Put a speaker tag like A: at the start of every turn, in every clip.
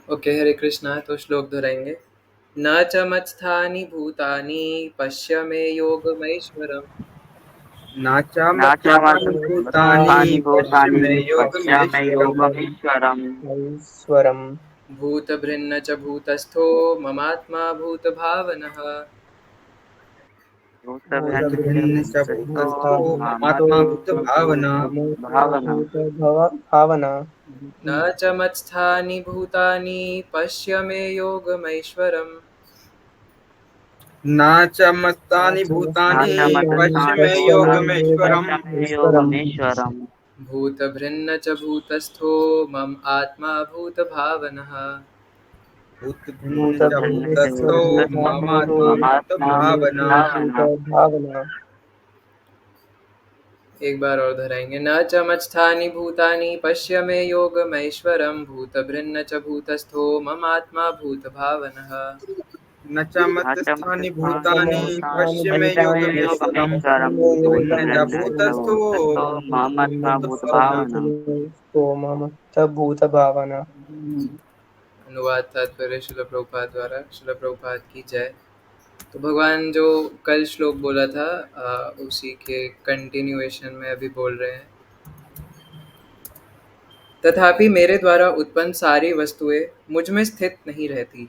A: Okay, हरे कृष्णा। तो श्लोक दोहराएंगे। न च मत्स्थानि भूतानि पश्य मे योगमैश्वरम्।
B: नाचामत्स्थानि भूतानि
C: नाचामत्स्थानि
B: पश्य
C: भूतानि
B: मे
C: पश्यामि
B: योगमीश्वरम्।
C: योगमीश्वरम्।
B: ईश्वरम्।
A: भूतभृन्न च भूतस्थो ममात्मा भूतभावनः।
B: भूतभिन्न च
C: भूतभृन्नश्चित्तो
B: भूतस्थो ममात्मा भूतभावना।
C: भावना।
B: भावना।
A: न च मत्स्थानि भूतानि पश्य मे योगमैश्वरम्।
B: नाचामत्स्थानि भूतानि पश्य
C: नाचामत्स्थानि
B: मे
C: भूतानि
B: योगमीश्वरम्।
C: पश्यामि योगमीश्वरम्।
A: भूतभृन्न च भूतस्थो मम आत्मा भूतभावनः।
B: भूतभिन्न च
C: भूतभृन्नश्च
B: भूतस्थो
C: भूतस्थो
B: ममात्मा
C: ममात्मा
B: भूतभावना।
C: भूतभावना।
B: भावना।
A: एक बार और दोहराएंगे। न च मत्स्थानि भूतानि पश्य मे योगमैश्वरम्। भूतभृन्न च भूतस्थो ममात्मा भूतभावनः।
B: नाचामत्स्थानि भूतानि
C: नाचामत्स्थानि
B: पश्य मे
C: भूतानि
B: योगमीश्वरम्।
C: योगमीश्वरम्।
B: भूतभिन्न च
C: भूतभृन्नश्च
B: भूतस्थो
C: भूतस्थो ममात्मा
B: भूतभावना।
C: भूतभावना।
B: भूतभावना।
A: अनुवाद तात्पर्य शिल प्रभुपाद द्वारा। शिल प्रभुपाद की जय। तो भगवान जो कल श्लोक बोला था उसी के कंटिन्यूएशन में अभी बोल रहे हैं। तथापि मेरे द्वारा उत्पन्न सारी वस्तुएं मुझ में स्थित नहीं रहती।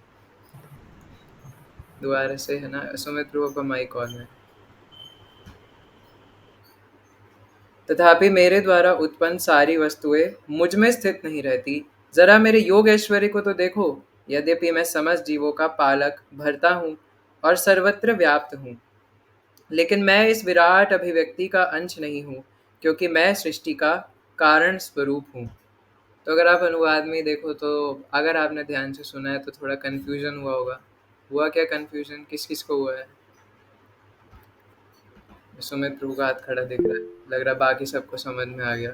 A: दोबारा से है ना, सुमित प्रभु का माइक ऑन है। तथापि मेरे द्वारा उत्पन्न सारी वस्तुएं मुझ में स्थित नहीं रहती। जरा मेरे योग ऐश्वर्य को तो देखो। यद्यपि मैं समस्त जीवों का पालक भरता हूँ और सर्वत्र व्याप्त हूँ, लेकिन मैं इस विराट अभिव्यक्ति का अंश नहीं हूँ, क्योंकि मैं सृष्टि का कारण स्वरूप हूँ। तो अगर आप अनुवाद में देखो तो अगर आपने ध्यान से सुना है तो थोड़ा कन्फ्यूजन हुआ होगा। हुआ क्या कन्फ्यूजन, किस किस को हुआ है? सुमित प्रभु का हाथ खड़ा दिख रहा है, लग रहा बाकी सबको समझ में आ गया।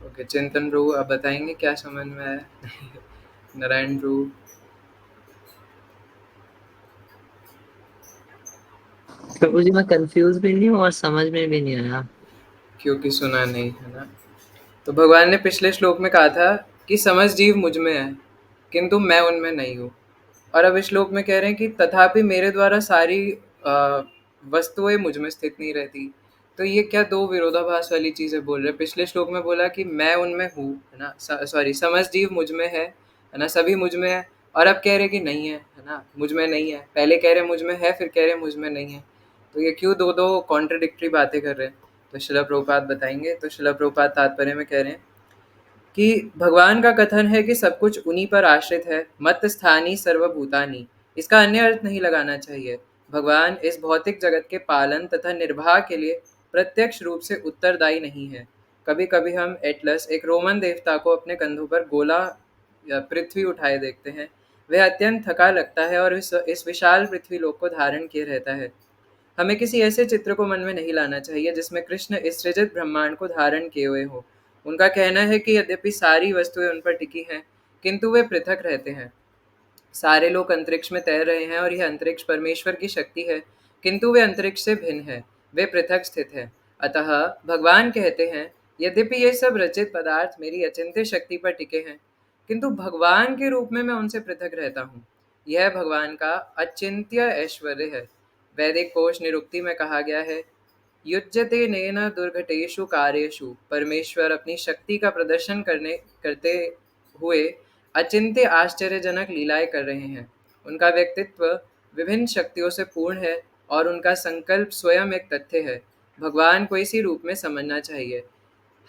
A: ओके, चिंतन प्रभु आप बताएंगे क्या समझ में आया? नारायण प्रभु।
D: प्रभु जी मैं कंफ्यूज भी नहीं हूँ और समझ में भी नहीं आया।
A: क्योंकि सुना नहीं है ना। तो भगवान ने पिछले श्लोक में कहा था कि समस्त जीव मुझ में है किंतु मैं उनमें नहीं हूँ। और अब इस श्लोक में कह रहे हैं कि तथापि मेरे द्वारा सारी वस्तुएं मुझ में स्थित नहीं रहती। तो ये क्या दो विरोधाभास वाली चीजें बोल रहे हैं? पिछले श्लोक में बोला कि मैं उनमें हूँ, है ना, सॉरी, समस्त जीव मुझ में है ना, सभी मुझ में है। और अब कह रहे कि नहीं है ना, मुझ में नहीं है। पहले कह रहे मुझ में है, फिर कह रहे मुझ में नहीं है। तो ये क्यों दो दो कॉन्ट्रडिक्टरी बातें कर रहे हैं? तो शिला प्रभुपाद बताएंगे। तो शिला प्रभुपाद तात्पर्य में कह रहे हैं कि भगवान का कथन है कि सब कुछ उन्हीं पर आश्रित है, मत स्थानी सर्वभूतानी। इसका अन्य अर्थ नहीं लगाना चाहिए। भगवान इस भौतिक जगत के पालन तथा निर्वाह के लिए प्रत्यक्ष रूप से उत्तरदायी नहीं है। कभी कभी हम एटलस, एक रोमन देवता को अपने कंधों पर गोला या पृथ्वी उठाए देखते हैं। वह अत्यंत थका लगता है और इस विशाल पृथ्वी लोक को धारण किए रहता है। हमें किसी ऐसे चित्र को मन में नहीं लाना चाहिए जिसमें कृष्ण इस सृजित ब्रह्मांड को धारण किए हुए हो। उनका कहना है कि यद्यपि सारी वस्तुएं उन पर टिकी हैं, किंतु वे पृथक रहते हैं। सारे लोग अंतरिक्ष में तैर रहे हैं और यह अंतरिक्ष परमेश्वर की शक्ति है, किंतु वे अंतरिक्ष से भिन्न है, वे पृथक स्थित है। अतः भगवान कहते हैं, यद्यपि ये सब रचित पदार्थ मेरी अचिंत्य शक्ति पर टिके हैं, किंतु भगवान के रूप में मैं उनसे पृथक रहता हूँ। यह भगवान का अचिंत्य ऐश्वर्य है। वैदिक कोश निरुक्ति में कहा गया है, युज्यते नेन दुर्घटेषु कार्येषु। परमेश्वर अपनी शक्ति का प्रदर्शन करते हुए अचिंत्य आश्चर्यजनक लीलाएं कर रहे हैं। उनका व्यक्तित्व विभिन्न शक्तियों से पूर्ण है और उनका संकल्प स्वयं एक तथ्य है। भगवान को इसी रूप में समझना चाहिए।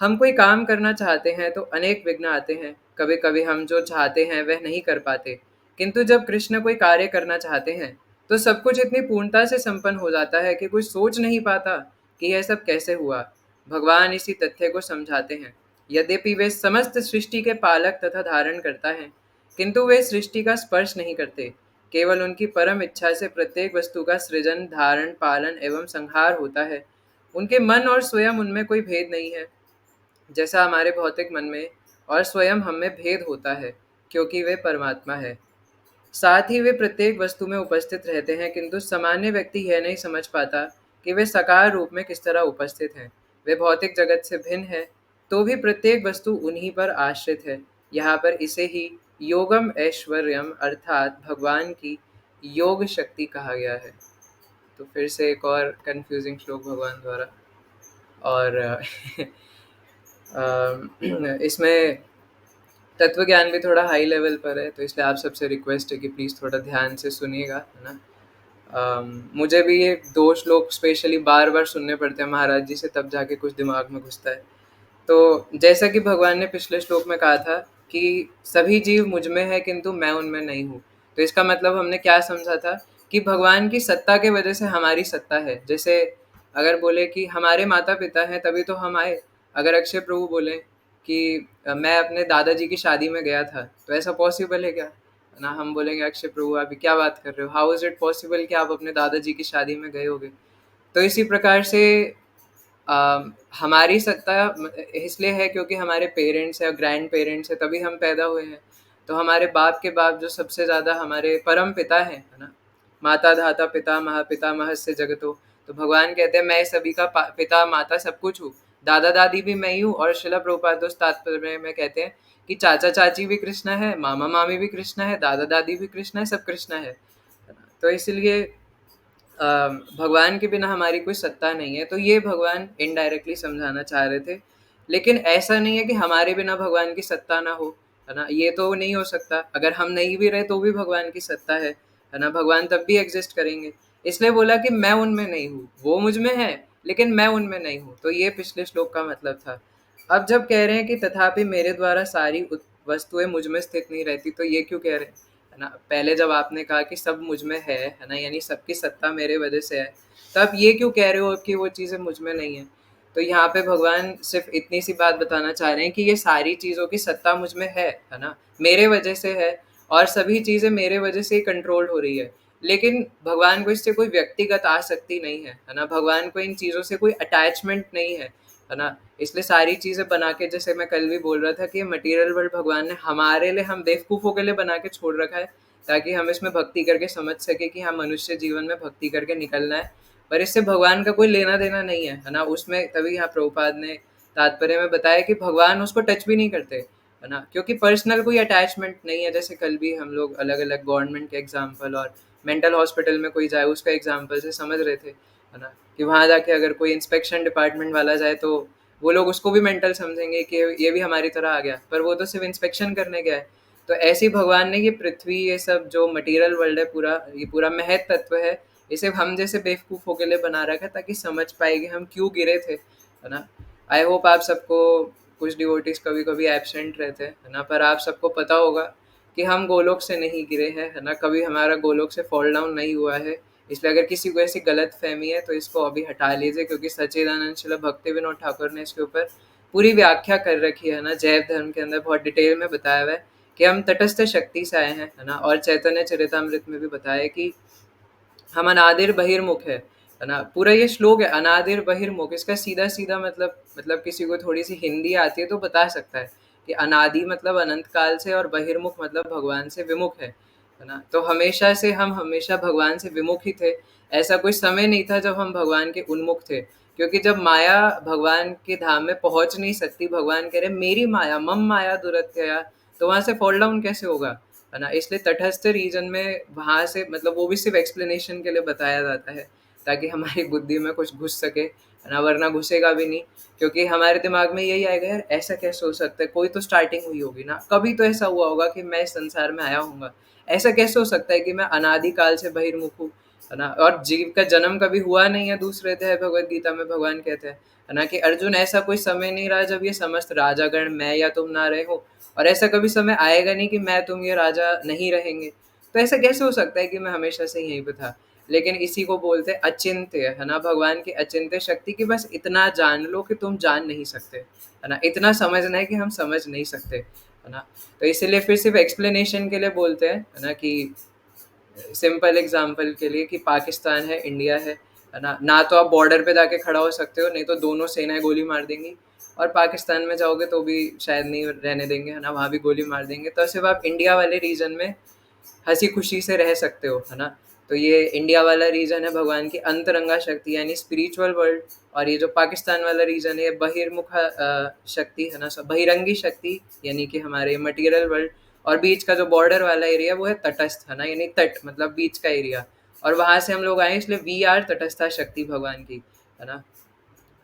A: हम कोई काम करना चाहते हैं तो अनेक विघ्न आते हैं। कभी कभी हम जो चाहते हैं वह नहीं कर पाते, किंतु जब कृष्ण कोई कार्य करना चाहते हैं तो सब कुछ इतनी पूर्णता से संपन्न हो जाता है कि कोई सोच नहीं पाता कि यह सब कैसे हुआ। भगवान इसी तथ्य को समझाते हैं। यद्यपि वे समस्त सृष्टि के पालक तथा धारण करता है, किंतु वे सृष्टि का स्पर्श नहीं करते। केवल उनकी परम इच्छा से प्रत्येक वस्तु का सृजन, धारण, पालन एवं संहार होता है। उनके मन और स्वयं उनमें कोई भेद नहीं है, जैसा हमारे भौतिक मन में और स्वयं हम में भेद होता है, क्योंकि वे परमात्मा है। साथ ही वे प्रत्येक वस्तु में उपस्थित रहते हैं, किंतु सामान्य व्यक्ति यह नहीं समझ पाता कि वे साकार रूप में किस तरह उपस्थित हैं। वे भौतिक जगत से भिन्न है, तो भी प्रत्येक वस्तु उन्हीं पर आश्रित है। यहाँ पर इसे ही योगम ऐश्वर्यम अर्थात भगवान की योग शक्ति कहा गया है। तो फिर से एक और कंफ्यूजिंग श्लोक भगवान द्वारा। और इसमें तत्व ज्ञान भी थोड़ा हाई लेवल पर है, तो इसलिए आप सबसे रिक्वेस्ट है कि प्लीज़ थोड़ा ध्यान से सुनिएगा, है ना। मुझे भी ये 2 श्लोक स्पेशली बार-बार सुनने पड़ते हैं महाराज जी से, तब जाके कुछ दिमाग में घुसता है। तो जैसा कि भगवान ने पिछले श्लोक में कहा था कि सभी जीव मुझ में है किंतु मैं उनमें नहीं हूँ। तो इसका मतलब हमने क्या समझा था कि भगवान की सत्ता के वजह से हमारी सत्ता है। जैसे अगर बोले कि हमारे माता-पिता हैं तभी तो हम आए। अगर अक्षय प्रभु बोले कि मैं अपने दादाजी की शादी में गया था, तो ऐसा पॉसिबल है क्या? है ना, हम बोलेंगे अक्षय प्रभु आप क्या बात कर रहे हो? हाउ इज़ इट पॉसिबल कि आप अपने दादाजी की शादी में गए होगे? तो इसी प्रकार से हमारी सत्ता इसलिए है क्योंकि हमारे पेरेंट्स हैं और ग्रैंड पेरेंट्स हैं, तभी हम पैदा हुए हैं। तो हमारे बाप के बाप जो सबसे ज़्यादा हमारे परम पिता हैं, है ना, माता धाता पिता पितामहस्य जगतो। तो भगवान कहते हैं मैं सभी का पिता माता सब कुछ हूँ, दादा दादी भी मैं ही हूँ। और श्रील प्रभुपाद उस तात्पर्य में कहते हैं कि चाचा चाची भी कृष्ण है, मामा मामी भी कृष्ण है, दादा दादी भी कृष्ण है, सब कृष्ण है ना। तो इसलिए भगवान के बिना हमारी कोई सत्ता नहीं है। तो ये भगवान इनडायरेक्टली समझाना चाह रहे थे। लेकिन ऐसा नहीं है कि हमारे बिना भगवान की सत्ता ना हो, है ना, ये तो नहीं हो सकता। अगर हम नहीं भी रहे तो भी भगवान की सत्ता है ना, भगवान तब भी एग्जिस्ट करेंगे। इसलिए बोला कि मैं उनमें नहीं हूँ, वो मुझ में है लेकिन मैं उनमें नहीं हूँ। तो ये पिछले श्लोक का मतलब था। अब जब कह रहे हैं कि तथापि मेरे द्वारा सारी वस्तुएं मुझ में स्थित नहीं रहती, तो ये क्यों कह रहे हैं, है ना। पहले जब आपने कहा कि सब मुझ में है ना, यानी सबकी सत्ता मेरे वजह से है, तब ये क्यों कह रहे हो कि वो चीज़ें मुझ में नहीं है। तो यहाँ पे भगवान सिर्फ इतनी सी बात बताना चाह रहे हैं कि ये सारी चीज़ों की सत्ता मुझ में है ना, मेरे वजह से है, और सभी चीज़ें मेरे वजह से ही कंट्रोल हो रही है। लेकिन भगवान को इससे कोई व्यक्तिगत आसक्ति नहीं है ना, भगवान को इन चीज़ों से कोई अटैचमेंट नहीं है ना। इसलिए सारी चीज़ें बना के, जैसे मैं कल भी बोल रहा था कि मटेरियल वर्ल्ड भगवान ने हमारे लिए, हम बेवकूफ़ों के लिए बना के छोड़ रखा है, ताकि हम इसमें भक्ति करके समझ सके कि हाँ, मनुष्य जीवन में भक्ति करके निकलना है। पर इससे भगवान का कोई लेना देना नहीं है ना। उसमें तभी यहाँ प्रभुपाद ने तात्पर्य में बताया कि भगवान उसको टच भी नहीं करते, है ना, क्योंकि पर्सनल कोई अटैचमेंट नहीं है। जैसे कल भी हम लोग अलग अलग गवर्नमेंट के एग्जाम्पल और मेंटल हॉस्पिटल में कोई जाए उसका एग्जाम्पल से समझ रहे थे, है ना, कि वहाँ जाके अगर कोई इंस्पेक्शन डिपार्टमेंट वाला जाए तो वो लोग उसको भी मेंटल समझेंगे कि ये भी हमारी तरह आ गया, पर वो तो सिर्फ इंस्पेक्शन करने गया है। तो ऐसी भगवान ने ये पृथ्वी, ये सब जो मटेरियल वर्ल्ड है पूरा, ये पूरा महत तत्व है, इसे हम जैसे बेवकूफ़ों के लिए बना रखा है ताकि समझ पाए कि हम क्यों गिरे थे, है ना। आई होप आप सबको, कुछ डिवोटीज कभी कभी एब्सेंट रहते हैं, है ना, पर आप सबको पता होगा कि हम गोलोक से नहीं गिरे हैं, है ना, कभी हमारा गोलोक से फॉल डाउन नहीं हुआ है। इसलिए अगर किसी को ऐसी गलत फहमी है तो इसको अभी हटा लीजिए, क्योंकि सच्चिदानंद श्रील भक्ति विनोद ठाकुर ने इसके ऊपर पूरी व्याख्या कर रखी है ना, जैव धर्म के अंदर बहुत डिटेल में बताया हुआ है कि हम तटस्थ शक्ति से आए हैं, है ना। और चैतन्य चरितामृत में भी बताया है कि हम अनादिर बहिर्मुख है ना। पूरा ये श्लोक है अनादिर बहिर्मुख, इसका सीधा सीधा मतलब किसी को थोड़ी सी हिंदी आती है तो बता सकता है कि अनादि मतलब अनंत काल से, और बहिर्मुख मतलब भगवान से विमुख है ना। तो हमेशा से हम हमेशा भगवान से विमुख ही थे। ऐसा कोई समय नहीं था जब हम भगवान के उन्मुख थे, क्योंकि जब माया भगवान के धाम में पहुंच नहीं सकती, भगवान कह रहे मेरी माया मम माया दुरत्यया, तो वहां से फॉल डाउन कैसे होगा, है ना। इसलिए तटस्थ रीजन में वहाँ से, मतलब वो भी सिर्फ एक्सप्लेनेशन के लिए बताया जाता है ताकि हमारी बुद्धि में कुछ घुस सके, है ना, वरना घुसेगा भी नहीं। क्योंकि हमारे दिमाग में यही आएगा, यार ऐसा कैसे हो सकता है, कोई तो स्टार्टिंग हुई होगी ना, कभी तो ऐसा हुआ होगा कि मैं इस संसार में आया हूँगा। ऐसा कैसे हो सकता है कि मैं अनादिकाल से बहिर्मुख हूँ, है ना, और जीव का जन्म कभी हुआ नहीं है। दूसरे अध्याय भगवद गीता में भगवान कहते हैं, है ना, कि अर्जुन ऐसा कोई समय नहीं रहा जब ये समस्त राजागण मैं या तुम ना रहे हो, और ऐसा कभी समय आएगा नहीं कि मैं तुम ये राजा नहीं रहेंगे। तो ऐसा कैसे हो सकता है कि मैं हमेशा से यहीं पे था। लेकिन इसी को बोलते हैं अचिंत्य, है ना, भगवान की अचिंत्य शक्ति की बस इतना जान लो कि तुम जान नहीं सकते, है ना, इतना समझना है कि हम समझ नहीं सकते, है ना। तो इसीलिए फिर सिर्फ एक्सप्लेनेशन के लिए बोलते हैं, है ना, कि सिंपल एग्जांपल के लिए कि पाकिस्तान है, इंडिया है ना, ना तो आप बॉर्डर पे जाके खड़ा हो सकते हो, नहीं तो दोनों सेनाएं गोली मार देंगी, और पाकिस्तान में जाओगे तो भी शायद नहीं रहने देंगे, है ना, वहाँ भी गोली मार देंगे। तो सिर्फ आप इंडिया वाले रीजन में हंसी खुशी से रह सकते हो, है ना। तो ये इंडिया वाला रीजन है भगवान की अंतरंगा शक्ति यानी स्पिरिचुअल वर्ल्ड, और ये जो पाकिस्तान वाला रीजन है बहिर्मुख शक्ति, है ना, बहिरंगी शक्ति यानी कि हमारे मटेरियल वर्ल्ड। और बीच का जो बॉर्डर वाला एरिया वो है तटस्थ, है ना, यानी तट मतलब बीच का एरिया, और वहां से हम लोग आए, इसलिए वी आर तटस्था शक्ति भगवान की, है ना।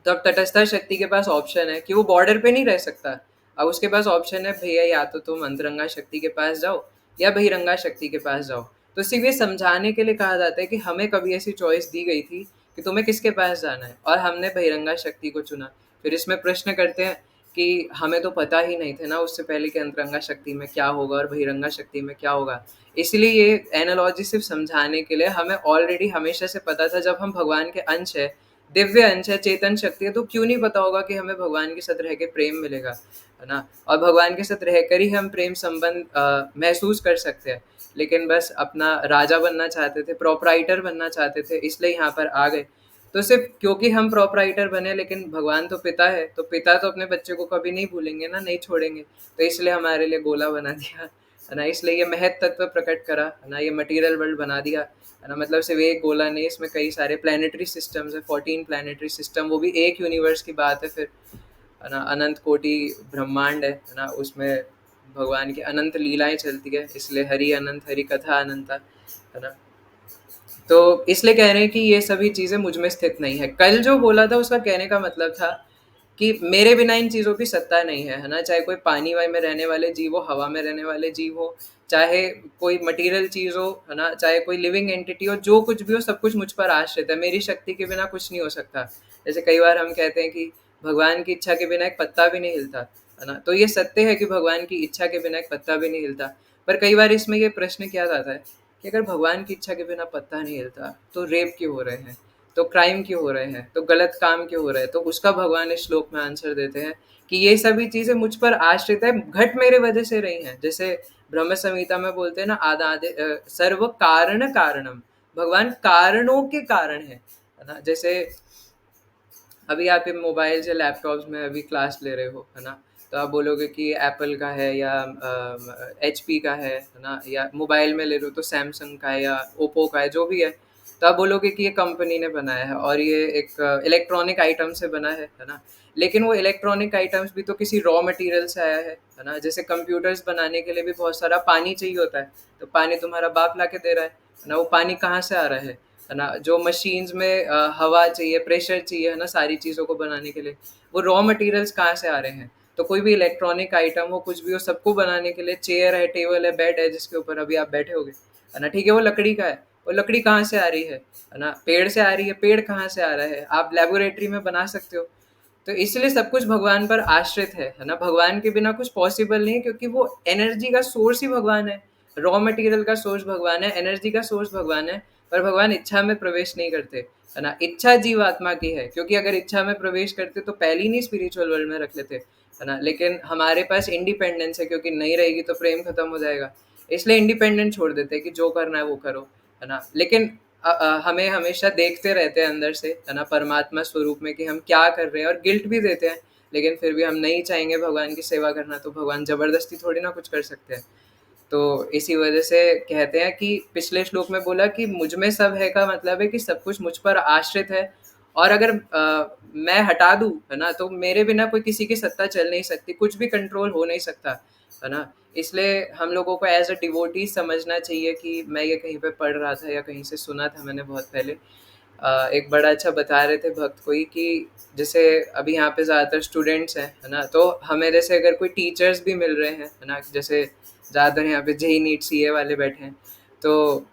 A: तो अब तटस्था शक्ति के पास ऑप्शन है कि वो बॉर्डर पे नहीं रह सकता। अब उसके पास ऑप्शन है, भैया या तो तुम अंतरंगा शक्ति के पास जाओ या बहिरंगा शक्ति के पास जाओ। तो सिर्फ ये समझाने के लिए कहा जाता है कि हमें कभी ऐसी चॉइस दी गई थी कि तुम्हें किसके पास जाना है, और हमने बहिरंगा शक्ति को चुना। फिर इसमें प्रश्न करते हैं कि हमें तो पता ही नहीं थे ना उससे पहले कि अंतरंगा शक्ति में क्या होगा और बहिरंगा शक्ति में क्या होगा। इसलिए ये एनालॉजी सिर्फ समझाने के लिए, हमें ऑलरेडी हमेशा से पता था, जब हम भगवान के अंश है, दिव्य अंश है, चेतन शक्ति है, तो क्यों नहीं पता होगा कि हमें भगवान के साथ रह के प्रेम मिलेगा, है ना। और भगवान के साथ रहकर ही हम प्रेम संबंध महसूस कर सकते हैं। लेकिन बस अपना राजा बनना चाहते थे, प्रोपराइटर बनना चाहते थे, इसलिए यहाँ पर आ गए। तो सिर्फ क्योंकि हम प्रोपराइटर बने, लेकिन भगवान तो पिता है, तो पिता तो अपने बच्चे को कभी नहीं भूलेंगे ना, नहीं छोड़ेंगे। तो इसलिए हमारे लिए गोला बना दिया, है ना। इसलिए ये महत तत्व प्रकट करा, है ना, ये मटेरियल वर्ल्ड बना दिया, है ना। मतलब सिर्फ एक गोला नहीं, इसमें कई सारे प्लानिटरी सिस्टम्स है, 14 प्लानिटरी सिस्टम, वो भी एक यूनिवर्स की बात है फिर, है ना। अनंत कोटि ब्रह्मांड है ना, उसमें भगवान की अनंत लीलाएं चलती है, इसलिए हरि अनंत, हरि कथा अनंता, है ना। तो इसलिए कह रहे हैं कि ये सभी चीज़ें मुझ में स्थित नहीं है। कल जो बोला था उसका कहने का मतलब था कि मेरे बिना इन चीज़ों की सत्ता नहीं है, है ना। चाहे कोई पानी वाई में रहने वाले जीव हो, हवा में रहने वाले जीव हो, चाहे कोई मटेरियल चीज़ हो, है ना, चाहे कोई लिविंग एंटिटी हो, जो कुछ भी हो, सब कुछ मुझ पर आश्रित है। मेरी शक्ति के बिना कुछ नहीं हो सकता। जैसे कई बार हम कहते हैं कि भगवान की इच्छा के बिना एक पत्ता भी नहीं हिलता, है ना। तो ये सत्य है कि भगवान की इच्छा के बिना एक पत्ता भी नहीं हिलता। पर कई बार इसमें ये प्रश्न किया जाता है कि अगर भगवान की इच्छा के बिना पत्ता नहीं हिलता तो रेप क्यों हो रहे हैं, तो क्राइम क्यों हो रहे हैं, तो गलत काम क्यों हो रहे हैं। तो उसका भगवान इस श्लोक में आंसर देते हैं कि ये सभी चीजें मुझ पर आश्रित है, घट मेरे वजह से रही हैं। जैसे ब्रह्म संहिता में बोलते हैं ना, आदादे सर्व कारण कारणम, भगवान कारणों के कारण है ना। जैसे अभी आप मोबाइल से लैपटॉप्स में अभी क्लास ले रहे हो, है ना, तो आप बोलोगे कि एप्पल का है या HP का है ना, या मोबाइल में ले रहे हो तो सैमसंग का है या ओप्पो का है, जो भी है। तो आप बोलोगे कि ये कंपनी ने बनाया है और ये एक इलेक्ट्रॉनिक आइटम से बना है ना। लेकिन वो इलेक्ट्रॉनिक आइटम्स भी तो किसी रॉ मटेरियल से आया है ना। जैसे कंप्यूटर्स बनाने के लिए भी बहुत सारा पानी चाहिए होता है, तो पानी तुम्हारा बाप ला के दे रहा है ना। वो पानी कहाँ से आ रहा है ना। जो मशीन्स में हवा चाहिए, प्रेशर चाहिए, है ना, सारी चीज़ों को बनाने के लिए, वो रॉ मटेरियल्स कहाँ से आ रहे हैं। तो कोई भी इलेक्ट्रॉनिक आइटम हो, कुछ भी हो, सबको बनाने के लिए चेयर है, टेबल है, बेड है, जिसके ऊपर अभी आप बैठे होगे, है ना, ठीक है, वो लकड़ी का है। वो लकड़ी कहाँ से आ रही है ना, पेड़ से आ रही है। पेड़ कहाँ से आ रहा है, आप लेबोरेटरी में बना सकते हो। तो इसलिए सब कुछ भगवान पर आश्रित है ना। भगवान के बिना कुछ पॉसिबल नहीं है, क्योंकि वो एनर्जी का सोर्स ही भगवान है, रॉ मटेरियल का सोर्स भगवान है, एनर्जी का सोर्स भगवान है। पर भगवान इच्छा में प्रवेश नहीं करते, है ना। इच्छा जीवात्मा की है, क्योंकि अगर इच्छा में प्रवेश करते तो पहले ही नहीं स्पिरिचुअल वर्ल्ड में रख लेते, है ना। लेकिन हमारे पास इंडिपेंडेंस है, क्योंकि नहीं रहेगी तो प्रेम खत्म हो जाएगा, इसलिए इंडिपेंडेंट छोड़ देते हैं कि जो करना है वो करो, है ना। लेकिन हमें हमेशा देखते रहते हैं अंदर से, है ना, परमात्मा स्वरूप में कि हम क्या कर रहे हैं, और गिल्ट भी देते हैं। लेकिन फिर भी हम नहीं चाहेंगे भगवान की सेवा करना, तो भगवान जबरदस्ती थोड़ी ना कुछ कर सकते हैं। तो इसी वजह से कहते हैं कि पिछले श्लोक में बोला कि मुझ में सब है का मतलब है कि सब कुछ मुझ पर आश्रित है, और अगर मैं हटा दूं, है ना, तो मेरे बिना कोई किसी की सत्ता चल नहीं सकती, कुछ भी कंट्रोल हो नहीं सकता, है ना। इसलिए हम लोगों को एज अ डिवोटी समझना चाहिए कि मैं ये कहीं पे पढ़ रहा था या कहीं से सुना था मैंने बहुत पहले। एक बड़ा अच्छा बता रहे थे भक्त कोई कि जैसे अभी यहाँ पे ज़्यादातर स्टूडेंट्स हैं, है ना, तो हमें जैसे अगर कोई टीचर्स भी मिल रहे हैं, है ना, जैसे ज़्यादातर यहाँ पे JEE नीट CA वाले बैठे हैं, तो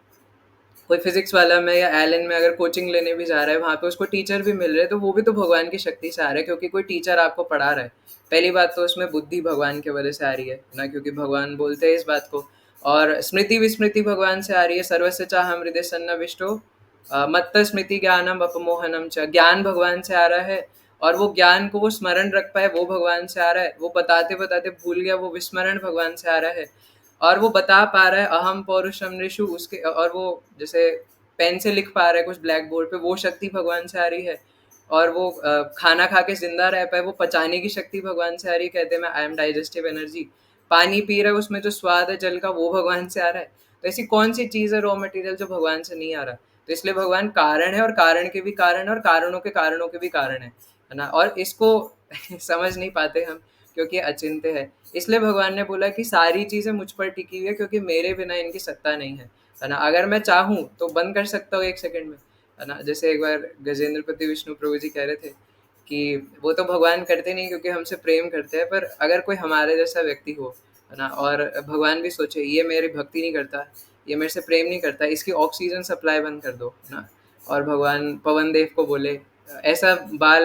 A: कोई फिजिक्स वाला में या एलन में अगर कोचिंग लेने भी जा रहा है, वहाँ पे उसको टीचर भी मिल रहे हैं, तो वो भी तो भगवान की शक्ति से आ रहा है, क्योंकि कोई टीचर आपको पढ़ा रहा है। पहली बात तो उसमें बुद्धि भगवान की वजह से आ रही है ना, क्योंकि भगवान बोलते हैं इस बात को। और स्मृति विस्मृति भगवान से आ रही है, सर्वस्य चाह हृदय सन्नविष्टो मत्त स्मृति ज्ञानम अपमोहनम च, ज्ञान भगवान से आ रहा है, और वो ज्ञान को वो स्मरण रख पाए वो भगवान से आ रहा है, वो बताते बताते भूल गया वो विस्मरण भगवान से आ रहा है, और वो बता पा रहा है अहम पौरुषम ऋषु उसके, और वो जैसे पेन से लिख पा रहा है कुछ ब्लैक बोर्ड पे, वो शक्ति भगवान से आ रही है। और वो खाना खा के जिंदा रह पाए, वो पचाने की शक्ति भगवान से आ रही है, कहते हैं मैं आई एम डाइजेस्टिव एनर्जी। पानी पी रहा है, उसमें जो स्वाद है जल का, वो भगवान से आ रहा है। तो ऐसी कौन सी चीज़ है रॉ मटेरियल जो भगवान से नहीं आ रहा। तो इसलिए भगवान कारण है, और कारण के भी कारण है, और कारणों के भी कारण है ना। और इसको समझ नहीं पाते हम, क्योंकि अचिंत्य है। इसलिए भगवान ने बोला कि सारी चीज़ें मुझ पर टिकी हुई है, क्योंकि मेरे बिना इनकी सत्ता नहीं है ना? अगर मैं चाहूँ तो बंद कर सकता हूँ 1 सेकंड में, है ना? जैसे एक बार गजेंद्रपति विष्णु प्रभु जी कह रहे थे कि वो तो भगवान करते नहीं क्योंकि हमसे प्रेम करते हैं, पर अगर कोई हमारे जैसा व्यक्ति हो, है ना? और भगवान भी सोचे ये मेरी भक्ति नहीं करता, ये मेरे से प्रेम नहीं करता, इसकी ऑक्सीजन सप्लाई बंद कर दो, है ना? और भगवान पवन देव को बोले, ऐसा बाल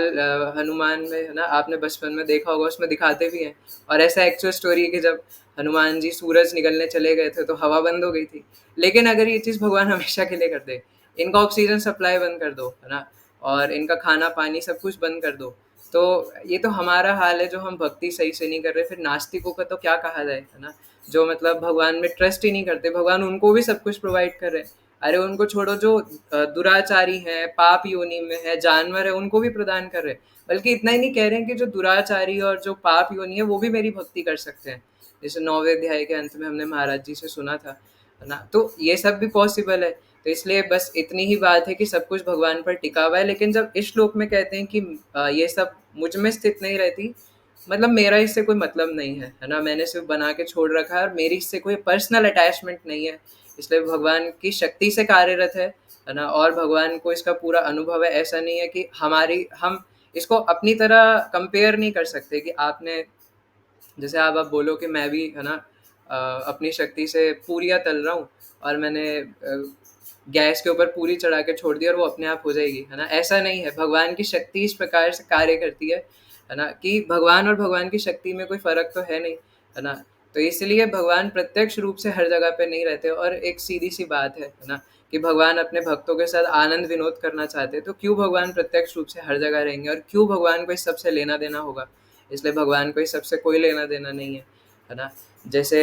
A: हनुमान में, है ना, आपने बचपन में देखा होगा, उसमें दिखाते भी हैं। और ऐसा एक्चुअल स्टोरी है कि जब हनुमान जी सूरज निकलने चले गए थे तो हवा बंद हो गई थी। लेकिन अगर ये चीज़ भगवान हमेशा के लिए कर दे, इनका ऑक्सीजन सप्लाई बंद कर दो, है ना, और इनका खाना पानी सब कुछ बंद कर दो, तो ये तो हमारा हाल है जो हम भक्ति सही से नहीं कर रहे। फिर नास्तिकों का तो क्या कहा जाए, है ना, जो मतलब भगवान में ट्रस्ट ही नहीं करते। भगवान उनको भी सब कुछ प्रोवाइड कर रहे हैं। अरे उनको छोड़ो, जो दुराचारी हैं, पाप योनि में है, जानवर है, उनको भी प्रदान कर रहे हैं। बल्कि इतना ही नहीं कह रहे हैं कि जो दुराचारी और जो पाप योनि है वो भी मेरी भक्ति कर सकते हैं, जैसे 9वें अध्याय के अंत में हमने महाराज जी से सुना था, है ना? तो ये सब भी पॉसिबल है। तो इसलिए बस इतनी ही बात है कि सब कुछ भगवान पर टिका हुआ है। लेकिन जब इस श्लोक में कहते हैं कि ये सब मुझ में स्थित नहीं रहती, मतलब मेरा इससे कोई मतलब नहीं है ना? मैंने सिर्फ बना के छोड़ रखा है और मेरी इससे कोई पर्सनल अटैचमेंट नहीं है। इसलिए भगवान की शक्ति से कार्यरत है ना? और भगवान को इसका पूरा अनुभव है। ऐसा नहीं है कि हम इसको अपनी तरह कंपेयर नहीं कर सकते कि आपने, जैसे आप बोलो कि मैं भी, है ना, अपनी शक्ति से पूरियाँ तल रहा हूँ और मैंने गैस के ऊपर पूरी चढ़ा के छोड़ दी और वो अपने आप हो जाएगी, है ना? ऐसा नहीं है। भगवान की शक्ति इस प्रकार से कार्य करती है ना, कि भगवान और भगवान की शक्ति में कोई फ़र्क तो है नहीं, है ना? तो इसलिए भगवान प्रत्यक्ष रूप से हर जगह पे नहीं रहते। और एक सीधी-सी बात है ना, कि भगवान अपने भक्तों के साथ आनंद विनोद करना चाहते हैं, तो क्यों भगवान प्रत्यक्ष रूप से हर जगह रहेंगे और क्यों भगवान को इस सब से लेना-देना होगा? इसलिए भगवान को इस सब से कोई लेना-देना नहीं है ना? जैसे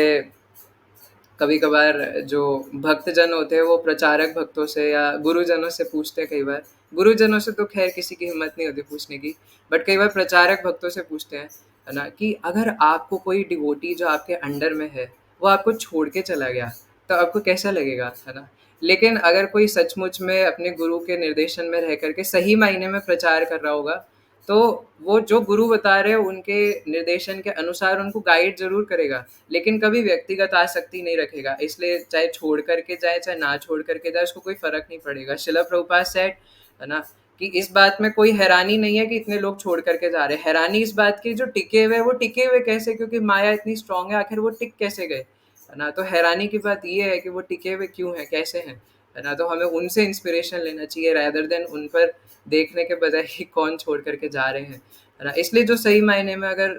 A: कभी-कभार जो भक्तजन होते हैं वो प्रचारक भक्तों से या गुरुजनों से पूछते हैं कई बार। गुरुजनों से तो ख़ैर किसी की हिम्मत नहीं होती पूछने की, बट कई बार प्रचारक भक्तों से पूछते हैं, है ना, कि अगर आपको कोई डिवोटी जो आपके अंडर में है, वो आपको छोड़ के चला गया, तो आपको कैसा लगेगा, है ना? लेकिन अगर कोई सचमुच में अपने गुरु के निर्देशन में रह कर के सही मायने में प्रचार कर रहा होगा, तो वो जो गुरु बता रहे हैं उनके निर्देशन के अनुसार उनको गाइड ज़रूर करेगा, लेकिन कभी व्यक्तिगत आसक्ति नहीं रखेगा। इसलिए चाहे छोड़ कर के जाए, चाहे ना छोड़ कर के जाए, उसको कोई फ़र्क नहीं पड़ेगा। श्रील प्रभुपाद सेड, है ना, कि इस बात में कोई हैरानी नहीं है कि इतने लोग छोड़ कर के जा रहे हैं। हैरानी इस बात की जो टिके हुए, वो टिके हुए कैसे? क्योंकि माया इतनी स्ट्रॉन्ग है, आखिर वो टिक कैसे गए, है ना? तो हैरानी की बात ये है कि वो टिके हुए क्यों हैं, कैसे हैं, है ना? तो हमें उनसे इंस्पिरेशन लेना चाहिए रादर देन उन पर देखने के बजाय कि कौन छोड़ कर के जा रहे हैं, है ना? इसलिए जो सही मायने में अगर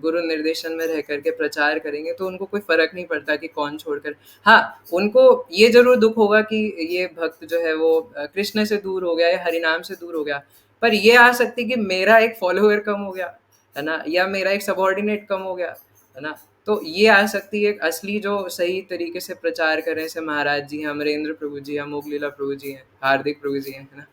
A: गुरु निर्देशन में रह कर के प्रचार करेंगे तो उनको कोई फ़र्क नहीं पड़ता कि कौन छोड़कर। हाँ, उनको ये ज़रूर दुःख होगा कि ये भक्त जो है वो कृष्ण से दूर हो गया या हरिनाम से दूर हो गया। पर ये आ सकती कि मेरा एक फॉलोवर कम हो गया, है ना? या मेरा एक सबऑर्डिनेट कम हो गया, है ना? तो ये आ सकती है। असली जो सही तरीके से प्रचार कर रहे हैं, जैसे महाराज जी हैं, अमरेंद्र प्रभु जी हैं, मोगलीला प्रभु जी हैं, हार्दिक प्रभु जी हैं, है ना?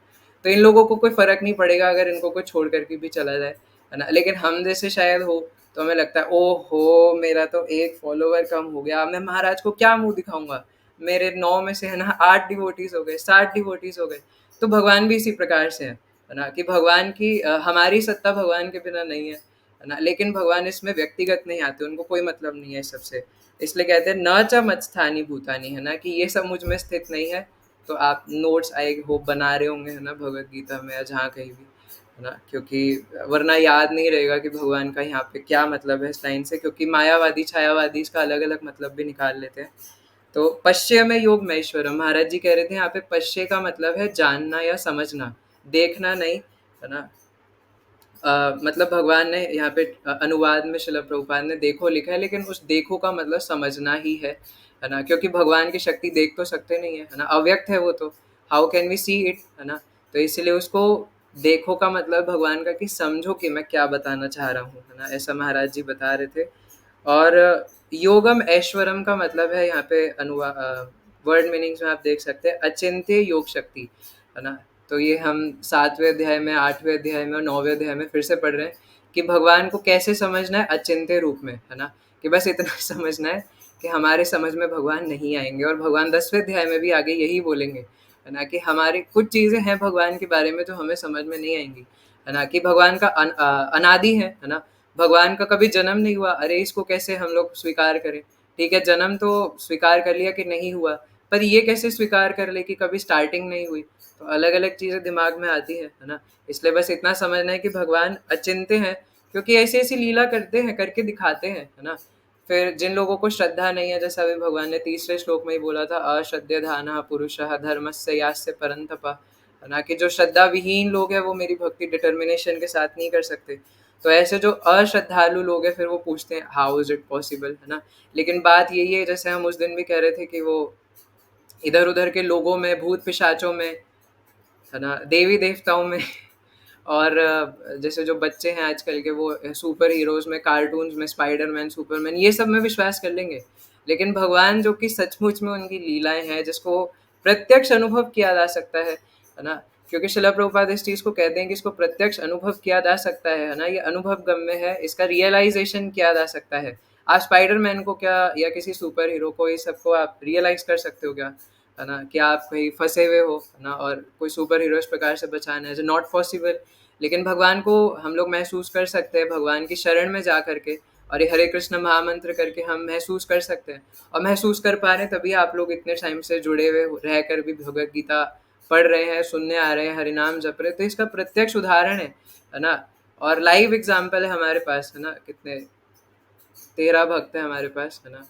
A: तो इन लोगों को कोई फ़र्क नहीं पड़ेगा अगर इनको कोई छोड़ कर के भी चला जाए, है ना? लेकिन हम जैसे शायद हो, तो हमें लगता है ओहो! मेरा तो एक फॉलोवर कम हो गया, मैं महाराज को क्या मुँह दिखाऊँगा? मेरे 9 में से, है ना, 8 डिवोटीज़ हो गए, 60 डिवोटीज़ हो गए। तो भगवान भी इसी प्रकार से है ना? कि भगवान की हमारी सत्ता भगवान के बिना नहीं है ना? लेकिन भगवान इसमें व्यक्तिगत नहीं आते, उनको कोई मतलब नहीं है इस सब से। इसलिए कहते हैं न च मत्स्थानि भूतानि, है ना, कि ये सब मुझ में स्थित नहीं है। तो आप नोट्स आई होप बना रहे होंगे, है ना, भगवद गीता में या जहाँ कहीं भी, है ना? क्योंकि वरना याद नहीं रहेगा कि भगवान का यहाँ पे क्या मतलब है इस लाइन से, क्योंकि मायावादी, छायावादी इसका अलग-अलग मतलब भी निकाल लेते हैं। तो पश्य में योग महेश्वरम, महाराज जी कह रहे थे यहाँ पे पश्य का मतलब है जानना या समझना, देखना नहीं, है ना? मतलब भगवान ने यहाँ पे अनुवाद में श्रील प्रभुपाद ने देखो लिखा है, लेकिन उस देखो का मतलब समझना ही है ना? क्योंकि भगवान की शक्ति देख तो सकते नहीं है ना? अव्यक्त है वो तो, how can we see it, है ना? तो इसलिए उसको देखो का मतलब भगवान का कि समझो कि मैं क्या बताना चाह रहा हूँ, है ना? ऐसा महाराज जी बता रहे थे। और योगम ऐश्वरम का मतलब है यहाँ पे वर्ड मीनिंग्स में आप देख सकते हैं अचिंत्य योग शक्ति, है ना? तो ये हम 7वें अध्याय में, 8वें अध्याय में और 9वें अध्याय में फिर से पढ़ रहे हैं कि भगवान को कैसे समझना है अचिंत्य रूप में, है ना? कि बस इतना समझना है कि हमारे समझ में भगवान नहीं आएंगे। और भगवान 10वें अध्याय में भी आगे यही बोलेंगे, है ना, कि हमारी कुछ चीज़ें हैं भगवान के बारे में जो हमें समझ में नहीं आएंगी, है ना? कि भगवान का अनादि है ना? भगवान का कभी जन्म नहीं हुआ, अरे इसको कैसे हम लोग स्वीकार करें? ठीक है, जन्म तो स्वीकार कर लिया कि नहीं हुआ, पर ये कैसे स्वीकार कर ले कि कभी स्टार्टिंग नहीं हुई? तो अलग-अलग चीज़ें दिमाग में आती है ना? इसलिए बस इतना समझना है कि भगवान अचिंत्य हैं, क्योंकि ऐसी-ऐसी लीला करते हैं, करके दिखाते हैं, है ना? फिर जिन लोगों को श्रद्धा नहीं है, जैसा अभी भगवान ने तीसरे श्लोक में ही बोला था, अश्रद्धेयधानः पुरुषः धर्मस्य यास्य परन्तप, है ना? कि जो श्रद्धा विहीन लोग हैं वो मेरी भक्ति डिटर्मिनेशन के साथ नहीं कर सकते। तो ऐसे जो अश्रद्धालु लोग हैं फिर वो पूछते हैं हाउ इज इट पॉसिबल, है ना? लेकिन बात यही है, जैसे हम उस दिन भी कह रहे थे कि वो इधर उधर के लोगों में, भूत पिशाचों में, है ना, देवी देवताओं में और जैसे जो बच्चे हैं आजकल के वो सुपर हीरोज में, कार्टून्स में, स्पाइडरमैन, सुपरमैन, ये सब में विश्वास कर लेंगे। लेकिन भगवान जो कि सचमुच में उनकी लीलाएं हैं, जिसको प्रत्यक्ष अनुभव किया जा सकता है ना? क्योंकि शिला प्रभुपाद इस चीज़ को कहते हैं कि इसको प्रत्यक्ष अनुभव किया जा सकता है ना? ये अनुभव गम्य है, इसका रियलाइजेशन किया जा सकता है। आप स्पाइडरमैन को क्या, या किसी सुपर हीरो को, ये सबको आप रियलाइज कर सकते हो क्या? है ना? कि आप कहीं फँसे हुए हो, है ना? और कोई सुपर हीरो इस प्रकार से बचाना है, नॉट पॉसिबल। लेकिन भगवान को हम लोग महसूस कर सकते हैं, भगवान की शरण में जा करके, और ये हरे कृष्ण महामंत्र करके हम महसूस कर सकते हैं। और महसूस कर पा रहे हैं तभी आप लोग इतने टाइम से जुड़े हुए रह कर भी भगवत गीता पढ़ रहे हैं, सुनने आ रहे हैं, हरिनाम जप रहे हैं, तो इसका प्रत्यक्ष उदाहरण है ना? और लाइव एग्जाम्पल है हमारे पास, है ना? कितने 13 भक्त हैं हमारे पास, है ना?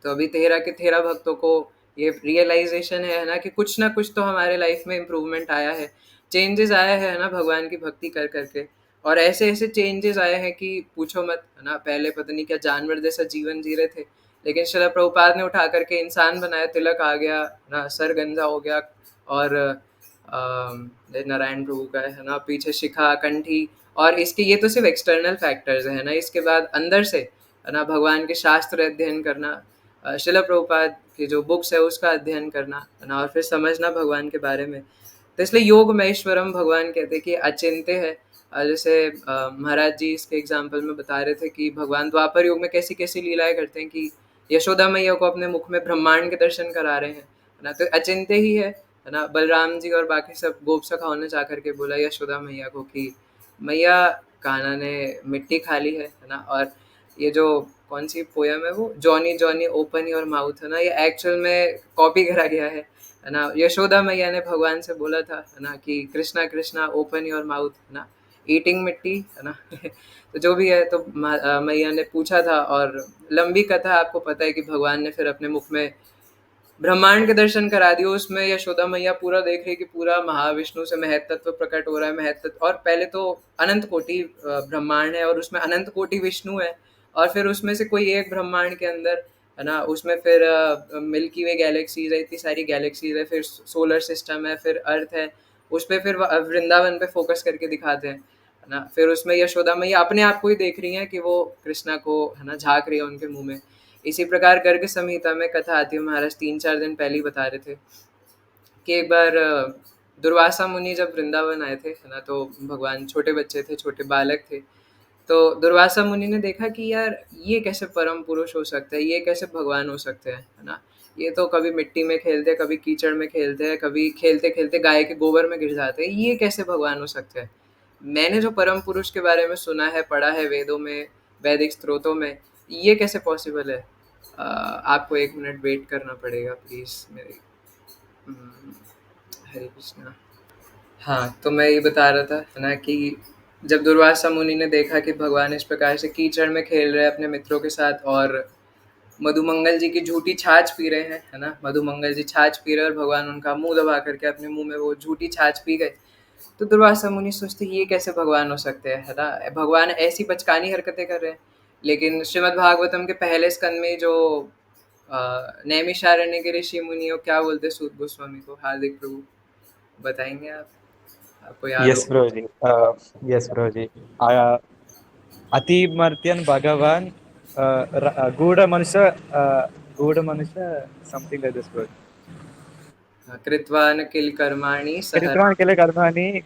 A: तो अभी 13 के 13 भक्तों को ये रियलाइजेशन है ना, कि कुछ ना कुछ तो हमारे लाइफ में इम्प्रूवमेंट आया है, चेंजेस आया है ना, भगवान की भक्ति कर करके। और ऐसे ऐसे चेंजेस आए हैं कि पूछो मत, है ना? पहले पता नहीं क्या जानवर जैसा जीवन जी रहे थे, लेकिन शिला प्रभुपाद ने उठा करके इंसान बनाया, तिलक आ गया ना, सर गंजा हो गया, और नारायण प्रभु का है ना, पीछे शिखा, कंठी, और इसके ये तो सिर्फ एक्सटर्नल फैक्टर्स है ना, इसके बाद अंदर से, है ना, भगवान के शास्त्र अध्ययन करना, शिला प्रभुपाद की जो बुक्स है उसका अध्ययन करना, है ना, और फिर समझना भगवान के बारे में। तो इसलिए योग महेश्वरम भगवान कहते हैं कि अचिंत्य है। जैसे महाराज जी इसके एग्जाम्पल में बता रहे थे कि भगवान द्वापर युग में कैसी कैसी लीलाएं करते हैं, कि यशोदा मैया को अपने मुख में ब्रह्मांड के दर्शन करा रहे हैं, है ना? तो अचिंत्य ही है ना? बलराम जी और बाकी सब गोप सखाओं ने जा करके बोला यशोदा मैया को कि मैया, कान्हा ने मिट्टी खा ली है ना? और ये जो कौन सी पोयम है वो, Johnny Johnny open your mouth, है ना, ये एक्चुअल में कॉपी करा गया है ना? यशोदा मैया ने भगवान से बोला था, है ना, कि Krishna Krishna open your mouth, है ना, ईटिंग मिट्टी, है ना? तो जो भी है, तो मैया ने पूछा था, और लंबी कथा आपको पता है कि भगवान ने फिर अपने मुख में ब्रह्मांड के दर्शन करा दिए। उसमें यशोदा मैया पूरा देख रही कि पूरा महाविष्णु से महत्त्व प्रकट हो रहा है, महत्त्व, और पहले तो अनंत कोटि ब्रह्मांड है, और उसमें अनंत कोटि विष्णु है, और फिर उसमें से कोई एक ब्रह्मांड के अंदर, है ना, उसमें फिर मिल्की वे गैलेक्सीज है, इतनी सारी गैलेक्सीज है, फिर सोलर सिस्टम है, फिर अर्थ है, उस पर फिर वृंदावन पे फोकस करके दिखाते हैं, है ना? फिर उसमें यशोदा मैया अपने आप को ही देख रही हैं कि वो कृष्णा को, है ना, झाँक रही है उनके मुंह में। इसी प्रकार गर्ग संहिता में कथा आती है, महाराज 3-4 दिन पहले ही बता रहे थे कि एक बार दुर्वासा मुनि जब वृंदावन आए थे, है ना, तो भगवान छोटे बच्चे थे, छोटे बालक थे। तो दुर्वासा मुनि ने देखा कि यार ये कैसे परम पुरुष हो सकते हैं, ये कैसे भगवान हो सकते हैं, है ना? ये तो कभी मिट्टी में खेलते हैं, कभी कीचड़ में खेलते हैं, कभी खेलते खेलते गाय के गोबर में गिर जाते हैं, ये कैसे भगवान हो सकते हैं? मैंने जो परम पुरुष के बारे में सुना है, पढ़ा है वेदों में, वैदिक स्त्रोतों में, ये कैसे पॉसिबल है? आपको 1 मिनट वेट करना पड़ेगा प्लीज़ मेरे। हरे कृष्णा। हाँ, तो मैं ये बता रहा था, है ना, कि जब दुर्वासा मुनि ने देखा कि भगवान इस प्रकार से कीचड़ में खेल रहे हैं अपने मित्रों के साथ, और मधुमंगल जी की झूठी छाछ पी रहे हैं, है ना, मधुमंगल जी छाछ पी रहे हैं और भगवान उनका मुंह दबा करके अपने मुंह में वो झूठी छाछ पी गए। तो दुर्वासा मुनि सोचते ये कैसे भगवान हो सकते हैं, है ना? भगवान ऐसी बचकानी हरकतें कर रहे हैं। लेकिन श्रीमद् भागवतम के पहले स्कंद में जो नैमिषारण्य के ऋषि मुनि हो, क्या बोलते हैं सूत गोस्वामी को? हार्दिक प्रभु बताएंगे आप, आपको याद
E: Yes,
A: हो?
E: Broji. Yes, Broji. Atimardhyan Bhagavan, Gouda Manusha, something like this, Broji.
A: कृत्वा न किल कर्माणि सह
E: Kiritvan Kele Karmani,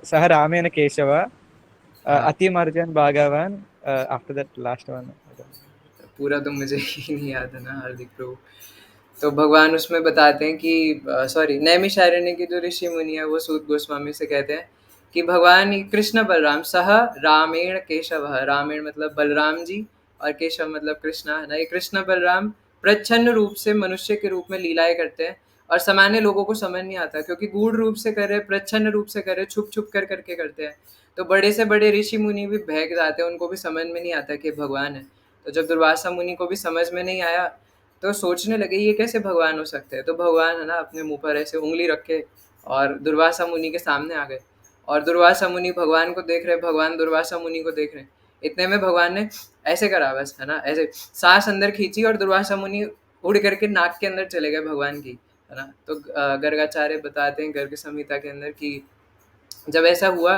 E: Sah Ramena Keshava, Atimardhyan Bhagavan, after that last one.
A: पूरा तो मुझे ही नहीं याद है ना, हार्दिक प्रभु। तो भगवान उसमें बताते हैं कि सॉरी, नैमिषारण्य के जो ऋषि मुनि है वो सूत गोस्वामी से कहते हैं कि भगवान कृष्ण बलराम सह रामेण केशव, रामेण मतलब बलराम जी और केशव मतलब कृष्णा, है ना। ये कृष्ण बलराम प्रच्छन्न रूप से मनुष्य के रूप में लीलाएं करते हैं और सामान्य लोगों को समझ नहीं आता, क्योंकि गूढ़ रूप से कर रहे, प्रच्छन्न रूप से कर रहे, छुप छुप कर करके करते हैं। तो बड़े से बड़े ऋषि मुनि भी बहक जाते हैं, उनको भी समझ में नहीं आता कि भगवान है। तो जब दुर्वासा मुनि को भी समझ में नहीं आया तो सोचने लगे ये कैसे भगवान हो सकते हैं। तो भगवान, है ना, अपने मुंह पर ऐसे उंगली रखे और दुर्वासा मुनि के सामने आ गए और दुर्वासा मुनि भगवान को देख रहे, भगवान दुर्वासा मुनि को देख रहे। इतने में भगवान ने ऐसे करा बस, है ना, ऐसे सांस अंदर खींची और दुर्वासा मुनि उड़ करके नाक के अंदर चले गए भगवान की, है ना। तो गर्गाचार्य बताते हैं गर्ग संहिता के अंदर कि जब ऐसा हुआ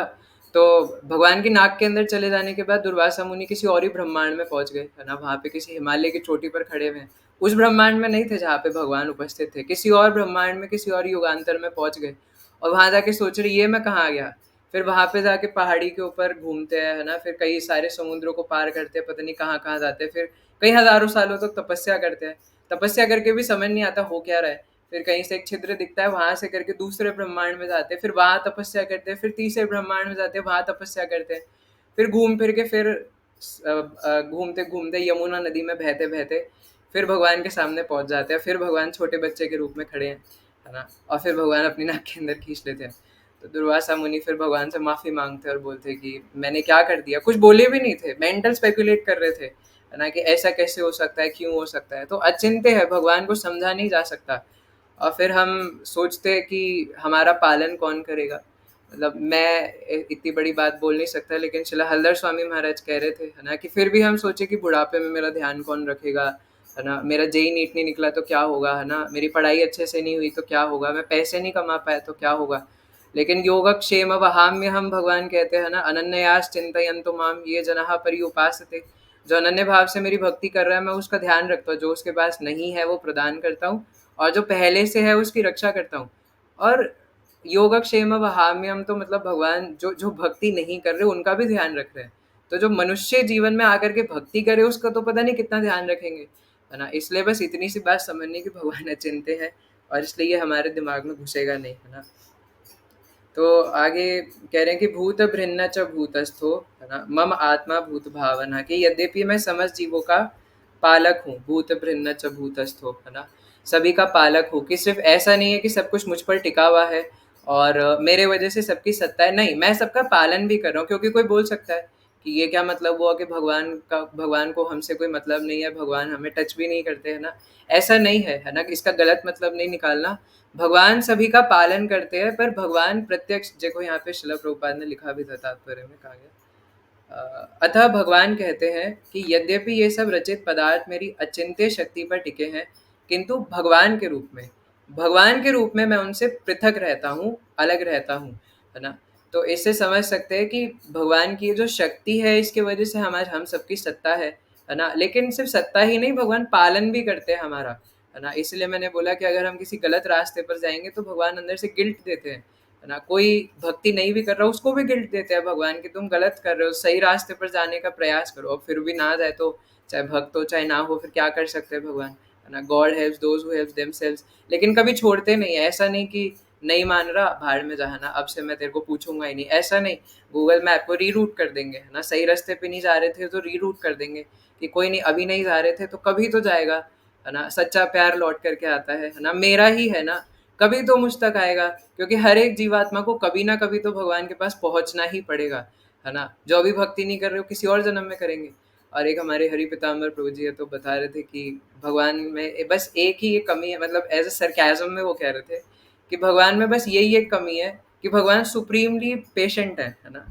A: तो भगवान की नाक के अंदर चले जाने के बाद दुर्वासा मुनि किसी और ही ब्रह्मांड में पहुंच गए, है ना। वहां पे किसी हिमालय की चोटी पर खड़े हुए हैं, उस ब्रह्मांड में नहीं थे जहाँ पे भगवान उपस्थित थे, किसी और ब्रह्मांड में, किसी और युगांतर में पहुंच गए। और वहां जाके सोच रहे ये मैं कहाँ आ गया। फिर वहां पे जाके पहाड़ी के ऊपर घूमते हैं, है ना, फिर कई सारे समुद्रों को पार करते हैं, पता नहीं कहाँ कहाँ जाते हैं, फिर कई हजारों सालों तक तपस्या करते हैं। तपस्या करके भी समझ नहीं आता हो क्या रहा है। फिर कहीं से एक छिद्र दिखता है, वहां से करके दूसरे ब्रह्मांड में जाते हैं, फिर वहां तपस्या करते हैं, फिर तीसरे ब्रह्मांड में जाते हैं, वहां तपस्या करते हैं। फिर घूम फिर के फिर घूमते घूमते यमुना नदी में बहते बहते फिर भगवान के सामने पहुंच जाते हैं। फिर भगवान छोटे बच्चे के रूप में खड़े हैं, है ना, और फिर भगवान अपनी नाक के अंदर खींच लेते हैं। तो दुर्वासा मुनि फिर भगवान से माफी मांगते और बोलते कि मैंने क्या कर दिया। कुछ बोले भी नहीं थे, मेंटल स्पेकुलेट कर रहे थे, है ना, कि ऐसा कैसे हो सकता है, क्यों हो सकता है। तो अचिंत्य है, भगवान को समझा नहीं जा सकता। और फिर हम सोचते हैं कि हमारा पालन कौन करेगा। मतलब मैं इतनी बड़ी बात बोल नहीं सकता, लेकिन शिला हलदर स्वामी महाराज कह रहे थे, है ना, कि फिर भी हम सोचे कि बुढ़ापे में मेरा ध्यान कौन रखेगा, है ना, मेरा जेई नीट नहीं निकला तो क्या होगा, है ना, मेरी पढ़ाई अच्छे से नहीं हुई तो क्या होगा, मैं पैसे नहीं कमा पाया तो क्या होगा। लेकिन योगक्षेम वहाम्य हम भगवान कहते हैं ना, अनन्यास चिंतयन्तु माम ये जनाः पर्युपासते। जो अनन्य भाव से मेरी भक्ति कर रहा है मैं उसका ध्यान रखता हूँ, जो उसके पास नहीं है वो प्रदान करता हूँ, और जो पहले से है उसकी रक्षा करता हूँ। और योगक्षेम वहाम्यम तो मतलब भगवान जो जो भक्ति नहीं कर रहे उनका भी ध्यान रख रहे हैं। तो जो मनुष्य जीवन में आकर के भक्ति करे उसका तो पता नहीं कितना ध्यान रखेंगे, है ना। इसलिए बस इतनी सी बात समझने की भगवान अचिंत्य है और इसलिए ये हमारे दिमाग में घुसेगा नहीं, है ना। तो आगे कह रहे हैं कि भूत भृन्न च भूतस्थो, है ना, मम आत्मा भूत भावना, कि यद्यपि मैं समस्त जीवों का पालक हूँ, भूत भृन्न च भूतस्थो, है ना, सभी का पालक हूँ। कि सिर्फ ऐसा नहीं है कि सब कुछ मुझ पर टिका हुआ है और मेरे वजह से सबकी सत्ता है, नहीं, मैं सबका पालन भी कर रहा हूँ। क्योंकि कोई बोल सकता है कि ये क्या मतलब हुआ कि भगवान को हमसे कोई मतलब नहीं है, भगवान हमें टच भी नहीं करते, है ना। ऐसा नहीं है ना, इसका गलत मतलब नहीं निकालना। भगवान सभी का पालन करते हैं, पर भगवान प्रत्यक्ष, देखो यहाँ पे शिला प्रभुपाद ने लिखा भी था तात्पर्य में, कहा गया अतः भगवान कहते हैं कि यद्यपि ये सब रचित पदार्थ मेरी अचिंत्य शक्ति पर टिके हैं, किंतु भगवान के रूप में मैं उनसे पृथक रहता हूँ, अलग रहता हूँ, है ना। तो इससे समझ सकते हैं कि भगवान की जो शक्ति है इसके वजह से हम सबकी सत्ता है ना। लेकिन सिर्फ सत्ता ही नहीं, भगवान पालन भी करते हैं हमारा, है ना। इसलिए मैंने बोला कि अगर हम किसी गलत रास्ते पर जाएंगे तो भगवान अंदर से गिल्ट देते हैं, है ना। कोई भक्ति नहीं भी कर रहा उसको भी गिल्ट देते हैं भगवान कि तुम गलत कर रहे हो, सही रास्ते पर जाने का प्रयास करो। और फिर भी ना जाए तो चाहे भक्त हो चाहे ना हो, फिर क्या कर सकते हैं भगवान, है ना। God helps those who helps themselves. लेकिन कभी छोड़ते नहीं है, ऐसा नहीं कि नहीं मान रहा भाड़ में जाना, अब से मैं तेरे को पूछूंगा ही नहीं, ऐसा नहीं। गूगल मैप को रीरूट कर देंगे, है ना। सही रास्ते पे नहीं जा रहे थे तो रीरूट कर देंगे कि कोई नहीं, अभी नहीं जा रहे थे तो कभी तो जाएगा, है ना। सच्चा प्यार लौट करके आता है ना, मेरा ही है ना, कभी तो मुझ तक आएगा। क्योंकि हर एक जीवात्मा को कभी ना कभी तो भगवान के पास पहुंचना ही पड़ेगा, है ना। जो अभी भक्ति नहीं कर रहे हो किसी और जन्म में करेंगे। और एक हमारे हरि पिताम्बर प्रभु जी है तो बता रहे थे कि भगवान में बस एक ही एक कमी है, मतलब एज ए सरकाजम में वो कह रहे थे कि भगवान में बस यही एक कमी है कि भगवान सुप्रीमली पेशेंट है ना।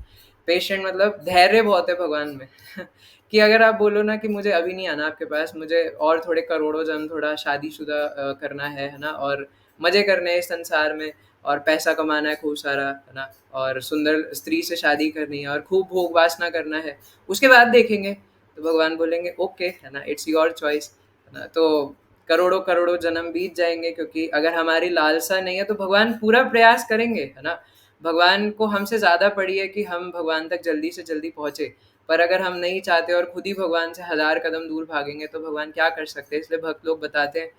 A: पेशेंट मतलब धैर्य बहुत है भगवान में कि अगर आप बोलो ना कि मुझे अभी नहीं आना आपके पास, मुझे और थोड़े करोड़ों जन्म थोड़ा शादीशुदा करना है ना, और मजे करने हैं इस संसार में, और पैसा कमाना है खूब सारा, है ना, और सुंदर स्त्री से शादी करनी है और खूब भोग वासना करना है, उसके बाद देखेंगे। तो भगवान बोलेंगे ओके, है ना, इट्स योर चॉइस, है ना। तो करोड़ों करोड़ों जन्म बीत जाएंगे, क्योंकि अगर हमारी लालसा नहीं है तो भगवान पूरा प्रयास करेंगे, है ना। भगवान को हमसे ज़्यादा पड़ी है कि हम भगवान तक जल्दी से जल्दी पहुँचे। पर अगर हम नहीं चाहते और खुद ही भगवान से 1000 कदम दूर भागेंगे तो भगवान क्या कर सकते हैं। इसलिए भक्त लोग बताते हैं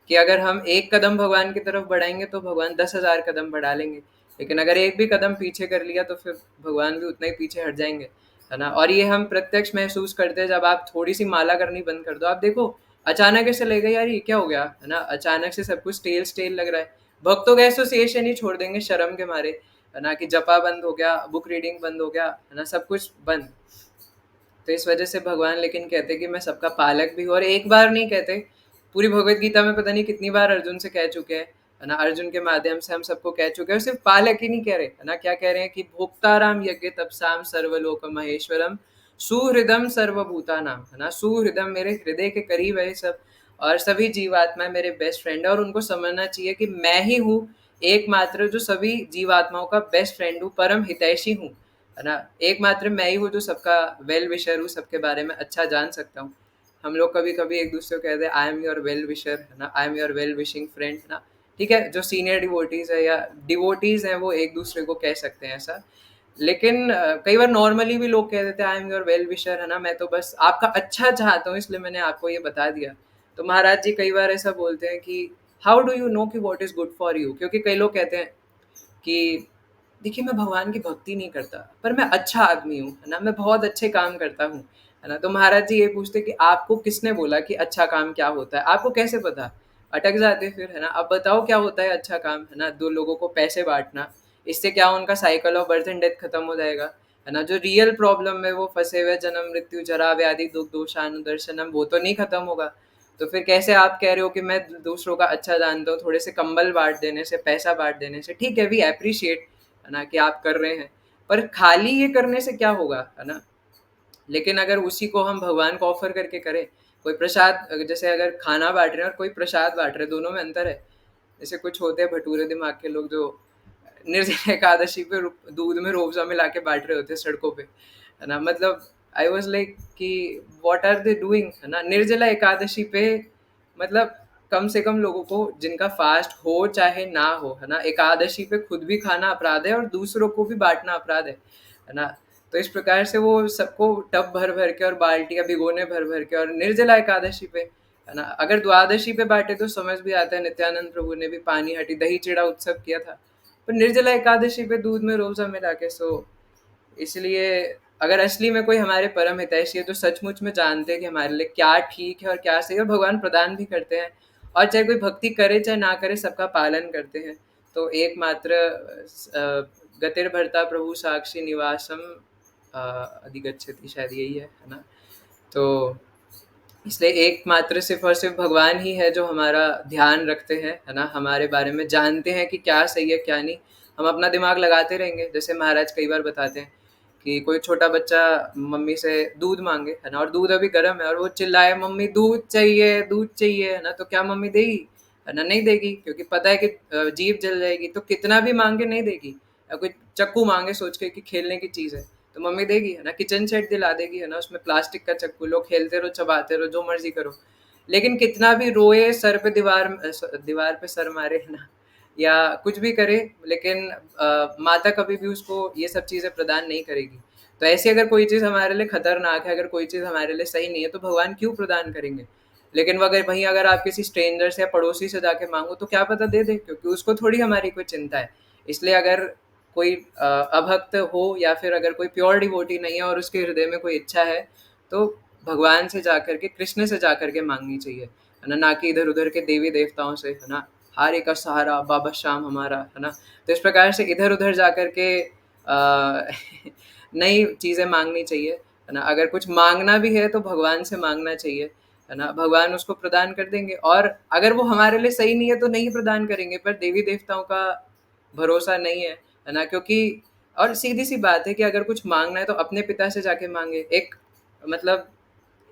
A: कि अगर हम एक कदम भगवान की तरफ बढ़ाएंगे तो भगवान 10,000 कदम बढ़ा लेंगे, लेकिन अगर एक भी कदम पीछे कर लिया तो फिर भगवान भी उतना ही पीछे हट जाएंगे, है ना। और ये हम प्रत्यक्ष महसूस करते हैं जब आप थोड़ी सी माला करनी बंद कर दो। आप देखो अचानक ऐसे लगेगा यार ये क्या हो गया, है ना, अचानक से सब कुछ स्टेल स्टेल लग रहा है। भक्तों का एसोसिएशन ही छोड़ देंगे शर्म के मारे, है ना, कि जपा बंद हो गया, बुक रीडिंग बंद हो गया, है ना, सब कुछ बंद। तो इस वजह से भगवान लेकिन कहते कि मैं सबका पालक भी हूँ। और एक बार नहीं कहते, पूरी भगवत गीता में पता नहीं कितनी बार अर्जुन से कह चुके हैं, है ना, अर्जुन के माध्यम से हम सबको कह चुके हैं। सिर्फ पालक ही नहीं कह रहे, है ना, क्या कह रहे हैं कि भोक्ताराम यज्ञ तपसाम सर्वलोक महेश्वरम सुहृदम सर्वभूता नाम, है ना, सुहृदम मेरे हृदय के करीब है ये सब, और सभी जीवात्माएं मेरे बेस्ट फ्रेंड है। और उनको समझना चाहिए कि मैं ही हूँ एकमात्र जो सभी जीवात्माओं का बेस्ट फ्रेंड हूँ, परम हितैषी हूँ, है ना, एकमात्र मैं ही हूँ जो सबका वेल विशर हूँ, सबके बारे में अच्छा जान सकता हूँ। हम लोग कभी कभी एक दूसरे को कहते हैं I am your well wisher, है ना, I am your well wishing friend, है ना, ठीक है, जो सीनियर डिवोटीज है या डिवोटीज हैं वो एक दूसरे को कह सकते हैं ऐसा। लेकिन कई बार नॉर्मली भी लोग कह देते हैं I am your well wisher, है ना, मैं तो बस आपका अच्छा चाहता हूँ इसलिए मैंने आपको ये बता दिया। तो महाराज जी कई बार ऐसा बोलते हैं कि हाउ डू यू नो कि what is good for you, क्योंकि कई लोग कहते हैं कि देखिए मैं भगवान की भक्ति नहीं करता पर मैं अच्छा आदमी हूँ, है ना, मैं बहुत अच्छे काम करता हूँ, है ना। तो महाराज जी ये पूछते कि आपको किसने बोला कि अच्छा काम क्या होता है, आपको कैसे पता, अटक जाते फिर, है ना। अब बताओ क्या होता है अच्छा काम, है ना, दो लोगों को पैसे बांटना, इससे क्या उनका cycle of birth and death खत्म हो जाएगा, है ना। जो रियल प्रॉब्लम में वो फंसे हुए जन्म मृत्यु जरा व्याधि दुख दोषानुदर्शनम, वो तो नहीं खत्म होगा। तो फिर कैसे आप कह रहे हो कि मैं दूसरों का अच्छा जानता हूँ, थोड़े से कंबल बांट देने से, पैसा बांट देने से, ठीक है वी एप्रिशिएट, है ना, कि आप कर रहे हैं, पर खाली ये करने से क्या होगा, है ना। लेकिन अगर उसी को हम भगवान को ऑफर करके करें, कोई प्रसाद, जैसे अगर खाना बांट रहे हैं और कोई प्रसाद बांट रहे हैं, दोनों में अंतर है। जैसे कुछ होते हैं भटूरे दिमाग के लोग जो निर्जला एकादशी पे दूध में रूअफ़ज़ा मिला के बांट रहे होते हैं सड़कों पे, है ना, मतलब आई वाज लाइक कि व्हाट आर दे डूइंग, है ना। निर्जला एकादशी पे मतलब कम से कम लोगों को जिनका फास्ट हो चाहे ना हो, है ना, एकादशी पे खुद भी खाना अपराध है और दूसरों को भी बांटना अपराध है ना। तो इस प्रकार से वो सबको टब भर भर के और बाल्टियां भिगोने भर भर के, और निर्जला एकादशी पे, है ना, अगर द्वादशी पे बांटे तो समझ भी आता है, नित्यानंद प्रभु ने भी पानी हटी दही चिड़ा उत्सव किया था, पर निर्जला एकादशी पे दूध में रोजा मिला के। सो इसलिए अगर असली में कोई हमारे परम हितैषी है तो सचमुच में जानते हैं कि हमारे लिए क्या ठीक है और क्या सही है, और भगवान प्रदान भी करते हैं, और चाहे कोई भक्ति करे चाहे ना करे सबका पालन करते हैं। तो एकमात्र गतिर्भर्ता प्रभु साक्षी निवासम अधिगच्छति, शायद यही है ना। तो इसलिए एकमात्र सिर्फ और सिर्फ भगवान ही है जो हमारा ध्यान रखते हैं, है ना, हमारे बारे में जानते हैं कि क्या सही है क्या नहीं। हम अपना दिमाग लगाते रहेंगे, जैसे महाराज कई बार बताते हैं कि कोई छोटा बच्चा मम्मी से दूध मांगे, है ना, और दूध अभी गर्म है और वो चिल्लाए मम्मी दूध चाहिए, है ना, तो क्या मम्मी देगी, है ना, नहीं देगी, क्योंकि पता है कि जीभ जल जाएगी। तो कितना भी मांगे नहीं देगी, या कोई चक्कू मांगे सोच के कि खेलने की चीज़ है तो मम्मी देगी, है ना, किचन सेट दिला देगी, है ना, उसमें प्लास्टिक का चक्कू लो, खेलते रहो, चबाते रहो, जो मर्जी करो। लेकिन कितना भी रोए, सर पे दीवार पे सर मारे, है ना, या कुछ भी करे, लेकिन माता कभी भी उसको ये सब चीज़ें प्रदान नहीं करेगी। तो ऐसी अगर कोई चीज़ हमारे लिए खतरनाक है, अगर कोई चीज़ हमारे लिए सही नहीं है, तो भगवान क्यों प्रदान करेंगे। लेकिन वहीं अगर आप किसी स्ट्रेंजर से या पड़ोसी से जाके मांगो तो क्या पता दे दे, क्योंकि उसको थोड़ी हमारी कोई चिंता है। इसलिए अगर कोई अभक्त हो या फिर अगर कोई प्योर डिवोटी नहीं है और उसके हृदय में कोई इच्छा है, तो भगवान से जाकर के, कृष्ण से जाकर के मांगनी चाहिए, है ना, ना कि इधर उधर के देवी देवताओं से, है ना। हारे का सहारा बाबा श्याम हमारा, है ना। तो इस प्रकार से इधर उधर जाकर के नई चीज़ें मांगनी चाहिए, है ना। अगर कुछ मांगना भी है तो भगवान से मांगना चाहिए, है ना, भगवान उसको प्रदान कर देंगे। और अगर वो हमारे लिए सही नहीं है तो नहीं प्रदान करेंगे, पर देवी देवताओं का भरोसा नहीं है ना, क्योंकि और सीधी सी बात है कि अगर कुछ मांगना है तो अपने पिता से जाके मांगे। एक मतलब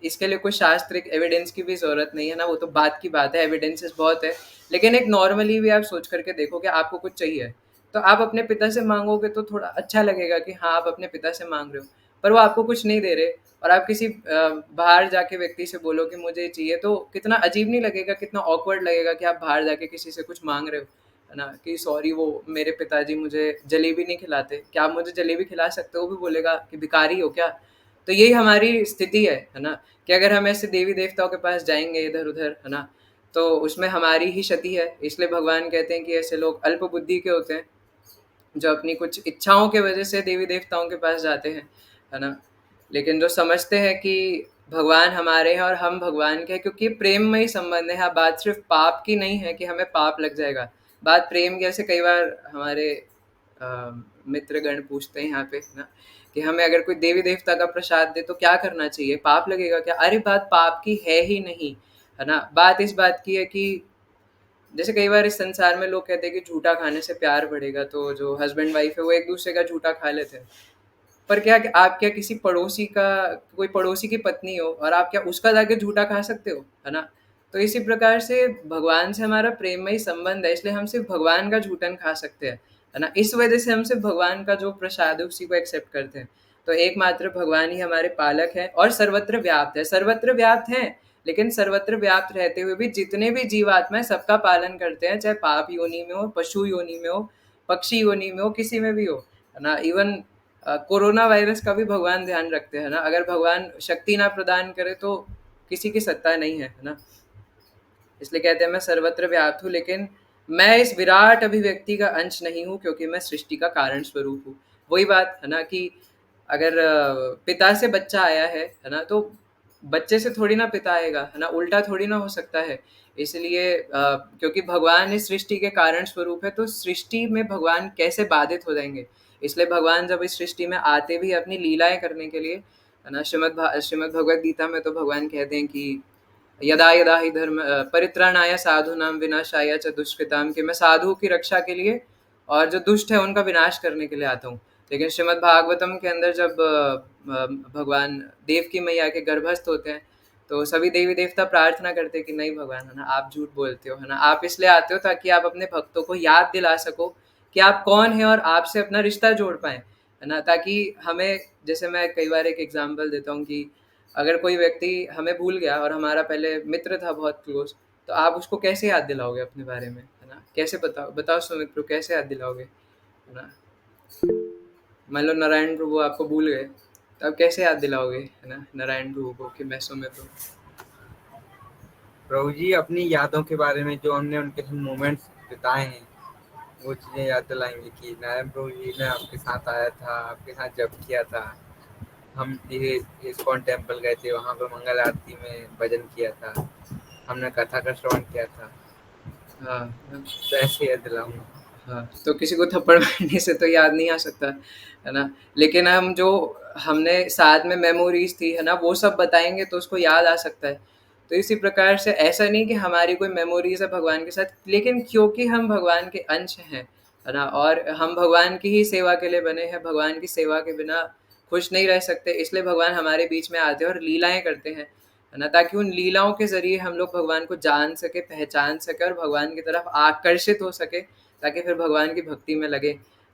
A: इसके लिए कोई शास्त्रिक एविडेंस की भी ज़रूरत नहीं है ना, वो तो बात की बात है, एविडेंसेस बहुत है। लेकिन एक नॉर्मली भी आप सोच करके देखो कि आपको कुछ चाहिए तो आप अपने पिता से मांगोगे तो थोड़ा अच्छा लगेगा कि हाँ आप अपने पिता से मांग रहे हो, पर वो आपको कुछ नहीं दे रहे और आप किसी बाहर जाके व्यक्ति से बोलो कि मुझे ये चाहिए, तो कितना अजीब नहीं लगेगा, कितना ऑकवर्ड लगेगा कि आप बाहर जाके किसी से कुछ मांग रहे हो, है ना, कि सॉरी वो मेरे पिताजी मुझे जलेबी नहीं खिलाते, क्या आप मुझे जलेबी खिला सकते हो, वो भी बोलेगा कि भिखारी हो क्या। तो यही हमारी स्थिति है ना, कि अगर हम ऐसे देवी देवताओं के पास जाएंगे इधर उधर, है ना, तो उसमें हमारी ही क्षति है। इसलिए भगवान कहते हैं कि ऐसे लोग अल्प बुद्धि के होते हैं, जो अपनी कुछ इच्छाओं के वजह से देवी देवताओं के पास जाते हैं, है ना? लेकिन जो समझते हैं कि भगवान हमारे हैं और हम भगवान के हैं, क्योंकि प्रेममयी संबंध है। हाँ, बात सिर्फ पाप की नहीं है कि हमें पाप लग जाएगा, बात प्रेम की। जैसे कई बार हमारे मित्रगण पूछते हैं यहाँ पे ना कि हमें अगर कोई देवी देवता का प्रसाद दे तो क्या करना चाहिए, पाप लगेगा क्या? अरे बात पाप की है ही नहीं, है ना? बात इस बात की है कि जैसे कई बार इस संसार में लोग कहते हैं कि झूठा खाने से प्यार बढ़ेगा, तो जो हस्बैंड वाइफ है वो एक दूसरे का झूठा खा लेते हैं। पर क्या आप क्या किसी पड़ोसी का, कोई पड़ोसी की पत्नी हो और आप क्या उसका जाके झूठा खा सकते हो, है ना? तो इसी प्रकार से भगवान से हमारा प्रेममयी संबंध है, इसलिए हम सिर्फ भगवान का झूठन खा सकते हैं, है ना? इस वजह से हम सिर्फ भगवान का जो प्रसाद है उसी को एक्सेप्ट करते हैं। तो एकमात्र भगवान ही हमारे पालक है और सर्वत्र व्याप्त है। सर्वत्र व्याप्त है, लेकिन सर्वत्र व्याप्त रहते हुए भी जितने भी जीवात्मा है सबका पालन करते हैं, चाहे पाप योनि में हो, पशु योनि में हो, पक्षी योनि में हो, किसी में भी हो, है ना? इवन कोरोना वायरस का भी भगवान ध्यान रखते हैं ना। अगर भगवान शक्ति ना प्रदान करे तो किसी की सत्ता नहीं है ना? इसलिए कहते हैं मैं सर्वत्र व्याप्त हूँ, लेकिन मैं इस विराट अभिव्यक्ति का अंश नहीं हूँ, क्योंकि मैं सृष्टि का कारण स्वरूप हूँ। वही बात है ना कि अगर पिता से बच्चा आया है ना, तो बच्चे से थोड़ी ना पिता आएगा, है ना? उल्टा थोड़ी ना हो सकता है। इसलिए क्योंकि भगवान इस सृष्टि के कारण स्वरूप है, तो सृष्टि में भगवान कैसे बाधित हो जाएंगे? इसलिए भगवान जब इस सृष्टि में आते भी अपनी लीलाएं करने के लिए, है ना? श्रीमद् भगवद गीता में तो भगवान कहते हैं कि यदा यदा ही धर्म परित्राणाय साधूनां विनाशाय च दुष्कृताम, कि मैं साधु की रक्षा के लिए और जो दुष्ट है उनका विनाश करने के लिए आता हूँ। लेकिन श्रीमद् भागवतम के अंदर जब भगवान देवकी मैया के गर्भस्थ होते हैं, तो सभी देवी देवता प्रार्थना करते हैं कि नहीं भगवान, है ना, आप झूठ बोलते हो, है ना, आप इसलिए आते हो ताकि आप अपने भक्तों को याद दिला सको कि आप कौन हैं और आपसे अपना रिश्ता जोड़ पाएं, है ना? ताकि हमें, जैसे मैं कई बार एक एग्जांपल देता हूँ कि अगर कोई व्यक्ति हमें भूल गया और हमारा पहले मित्र था बहुत क्लोज, तो आप उसको कैसे याद दिलाओगे अपने बारे में, है ना? कैसे बताओ सुमित्रो, कैसे याद दिलाओगे, है ना? मान लो नारायण प्रभु आपको भूल गए, तो आप कैसे याद दिलाओगे, है ना, नारायण प्रभु को कि मैं सुमित्रो?
B: प्रभु जी अपनी यादों के बारे में, जो हमने उनके साथ मोमेंट्स बिताए हैं, वो चीजें याद दिलाएंगे कि नारायण प्रभु जी ने आपके साथ आया था, आपके साथ जप किया था, हम इस्कॉन टेम्पल गए थे, वहाँ पे मंगल आरती में भजन किया था, हमने कथा का श्रवण किया था।
A: हाँ,
B: तो ऐसे याद दिलाऊंगा।
A: हाँ, तो किसी को थप्पड़ मारने से तो याद नहीं आ सकता, है ना? लेकिन हम जो हमने साथ में मेमोरीज थी, है ना, वो सब बताएंगे तो उसको याद आ सकता है। तो इसी प्रकार से ऐसा नहीं कि हमारी कोई मेमोरीज है भगवान के साथ, लेकिन क्योंकि हम भगवान के अंश हैं, है ना, और हम भगवान की ही सेवा के लिए बने हैं, भगवान की सेवा के बिना खुश नहीं रह सकते, इसलिए भगवान हमारे बीच में आते हैं और लीलाएं करते हैं, है ना, ताकि उन लीलाओं के जरिए हम लोग भगवान को जान सके, पहचान सके और भगवान की तरफ आकर्षित हो सके, ताकि फिर भगवान की भक्ति में लगे,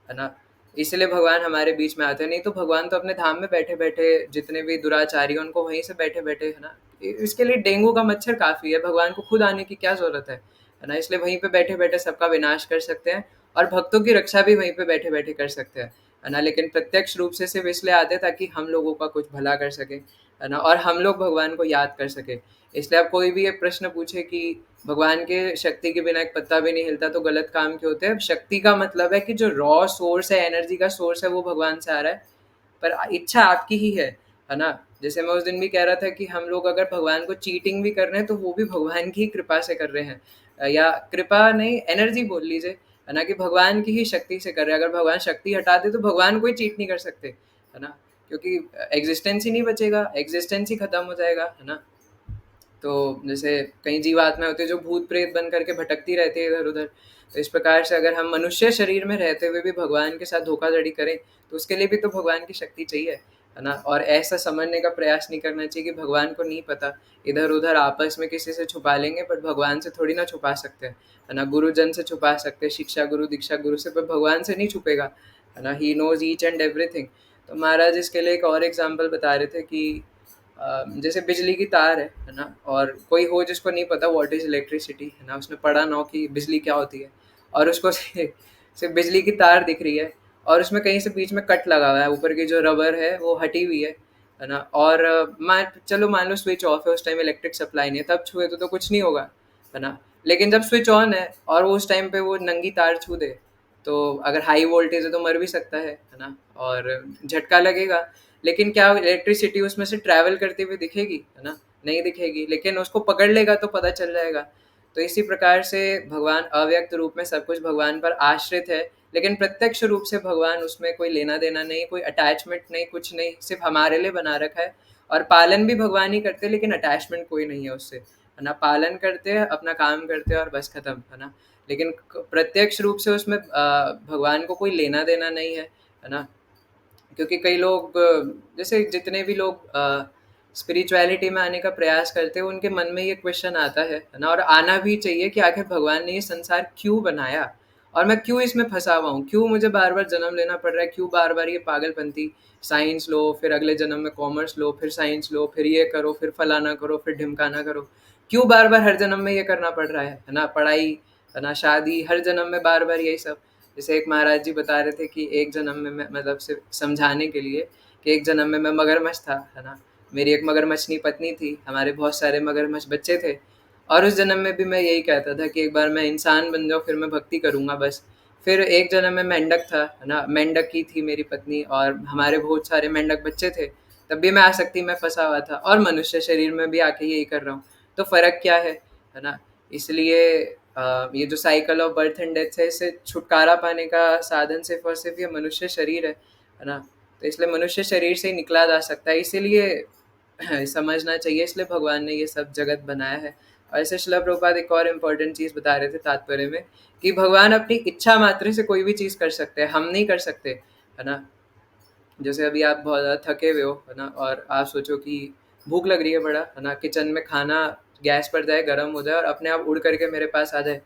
A: है ना? इसलिए भगवान हमारे बीच में आते हैं। नहीं तो भगवान तो अपने धाम में बैठे बैठे, जितने भी दुराचारी हैं उनको वहीं से बैठे बैठे, है ना, इसके लिए डेंगू का मच्छर काफ़ी है, भगवान को खुद आने की क्या ज़रूरत है ना? इसलिए वहीं पे बैठे बैठे सबका विनाश कर सकते हैं और भक्तों की रक्षा भी वहीं पे बैठे बैठे कर सकते हैं, है ना? लेकिन प्रत्यक्ष रूप से सिर्फ इसलिए आते हैं ताकि हम लोगों का कुछ भला कर सके, है ना, और हम लोग भगवान को याद कर सके। इसलिए आप कोई भी एक प्रश्न पूछे कि भगवान के शक्ति के बिना एक पत्ता भी नहीं हिलता, तो गलत काम क्यों होते हैं? शक्ति का मतलब है कि जो रॉ सोर्स है, एनर्जी का सोर्स है, वो भगवान से आ रहा है, पर इच्छा आपकी ही है ना? जैसे मैं उस दिन भी कह रहा था कि हम लोग अगर भगवान को चीटिंग भी कर रहे हैं तो वो भी भगवान की ही कृपा से कर रहे हैं, या कृपा नहीं, एनर्जी बोल लीजिए, है ना, कि भगवान की ही शक्ति से कर रहे हैं। अगर भगवान शक्ति हटा दे तो भगवान कोई चीट नहीं कर सकते, है ना, क्योंकि एग्जिस्टेंस ही नहीं बचेगा, एग्जिस्टेंस ही खत्म हो जाएगा, है ना? तो जैसे कई जीवात्माएं होती है जो भूत प्रेत बन करके भटकती रहती है इधर उधर, तो इस प्रकार से अगर हम मनुष्य शरीर में रहते हुए भी भगवान के साथ धोखाधड़ी करें तो उसके लिए भी तो भगवान की शक्ति चाहिए, है ना? और ऐसा समझने का प्रयास नहीं करना चाहिए कि भगवान को नहीं पता, इधर उधर आपस में किसी से छुपा लेंगे, पर भगवान से थोड़ी ना छुपा सकते हैं, है ना? गुरुजन से छुपा सकते हैं, शिक्षा गुरु दीक्षा गुरु से, पर भगवान से नहीं छुपेगा, है ना? He knows each and everything. तो महाराज इसके लिए एक और एग्जाम्पल बता रहे थे कि जैसे बिजली की तार है ना, और कोई हो जिसको नहीं पता व्हाट इज इलेक्ट्रिसिटी, है ना, उसने पढ़ा ना हो कि बिजली क्या होती है, और उसको सिर्फ बिजली की तार दिख रही है और उसमें कहीं से बीच में कट लगा हुआ है, ऊपर की जो रबर है वो हटी हुई है ना, और चलो मान लो स्विच ऑफ है, उस टाइम इलेक्ट्रिक सप्लाई नहीं है, तब छुए तो कुछ नहीं होगा, है ना? लेकिन जब स्विच ऑन है और वो उस टाइम पे वो नंगी तार छू दे तो अगर हाई वोल्टेज है तो मर भी सकता है ना, और झटका लगेगा, लेकिन क्या इलेक्ट्रिसिटी उसमें से ट्रैवल करती हुई दिखेगी, है ना? नहीं दिखेगी, लेकिन उसको पकड़ लेगा तो पता चल जाएगा। तो इसी प्रकार से भगवान अव्यक्त रूप में सब कुछ भगवान पर आश्रित है, लेकिन प्रत्यक्ष रूप से भगवान उसमें कोई लेना देना नहीं, कोई अटैचमेंट नहीं, कुछ नहीं, सिर्फ हमारे लिए बना रखा है। और पालन भी भगवान ही करते हैं, लेकिन अटैचमेंट कोई नहीं है उससे, है ना? पालन करते हैं, अपना काम करते हैं और बस खत्म, है ना? लेकिन प्रत्यक्ष रूप से उसमें भगवान को कोई लेना देना नहीं है ना? क्योंकि कई लोग जैसे जितने भी लोग स्पिरिचुअलिटी में आने का प्रयास करते हैं, उनके मन में ये क्वेश्चन आता है ना? और आना भी चाहिए कि आखिर भगवान ने ये संसार क्यों बनाया, और मैं क्यों इसमें फंसा हुआ हूँ, क्यों मुझे बार बार जन्म लेना पड़ रहा है, क्यों बार बार ये पागलपंती साइंस लो, फिर अगले जन्म में कॉमर्स लो, फिर साइंस लो, फिर ये करो, फिर फलाना करो, फिर ढिमकाना करो, क्यों बार बार हर जन्म में ये करना पड़ रहा है ना? पढ़ाई, है ना, शादी, हर जन्म में बार बार यही सब। जैसे एक महाराज जी बता रहे थे कि एक जन्म में मैं, मतलब सिर्फ समझाने के लिए, कि एक जन्म में मैं मगरमच्छ था, है ना? मेरी एक मगरमच्छनी पत्नी थी, हमारे बहुत सारे मगरमच्छ बच्चे थे, और उस जन्म में भी मैं यही कहता था कि एक बार मैं इंसान बन जाऊँ, फिर मैं भक्ति करूँगा बस। फिर एक जन्म में मेंढक था, है ना? मेंढक की थी मेरी पत्नी, और हमारे बहुत सारे मेंढक बच्चे थे, तब भी मैं आसक्ति में फंसा हुआ था, और मनुष्य शरीर में भी आके यही कर रहा हूँ। तो फ़र्क क्या है ना? इसलिए ये जो cycle of birth and death है, इससे छुटकारा पाने का साधन सिर्फ और सिर्फ ये मनुष्य शरीर है ना? तो इसलिए मनुष्य शरीर से ही निकला जा सकता है, इसीलिए समझना चाहिए, इसलिए भगवान ने ये सब जगत बनाया है। और ऐसे श्रील प्रभुपाद एक और इम्पोर्टेंट चीज़ बता रहे थे तात्पर्य में, कि भगवान अपनी इच्छा मात्र से कोई भी चीज़ कर सकते हैं, हम नहीं कर सकते, है ना? जैसे अभी आप बहुत ज़्यादा थके हुए हो, है ना, और आप सोचो कि भूख लग रही है बड़ा, है ना, किचन में खाना गैस पर जाए, गर्म हो जाए और अपने आप उड़ करके मेरे पास आ जाए,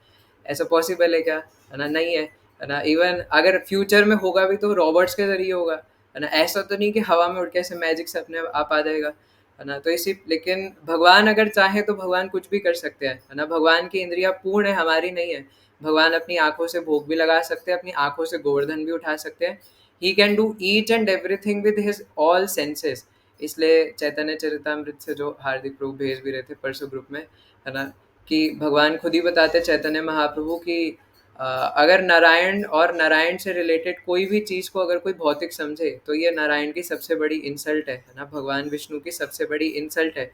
A: ऐसा पॉसिबल है क्या? है ना? नहीं है ना? इवन अगर फ्यूचर में होगा भी तो रोबोट्स के ज़रिए होगा, है ना? ऐसा तो नहीं कि हवा में उड़ के ऐसे मैजिक से अपने आप आ जाएगा, है ना? तो इसी, लेकिन भगवान अगर चाहे तो भगवान कुछ भी कर सकते हैं, है ना? भगवान की इंद्रियाँ पूर्ण है, हमारी नहीं है। भगवान अपनी आँखों से भोग भी लगा सकते हैं, अपनी आँखों से गोवर्धन भी उठा सकते हैं। He can do each and everything with his all senses। इसलिए चैतन्य चरितामृत से जो हार्दिक प्रभु भेज भी रहे थे परसों ग्रुप में, है ना, कि भगवान खुद ही बताते चैतन्य महाप्रभु कि अगर नारायण और नारायण से रिलेटेड कोई भी चीज़ को अगर कोई भौतिक समझे तो ये नारायण की सबसे बड़ी इंसल्ट है ना? भगवान विष्णु की सबसे बड़ी इंसल्ट है।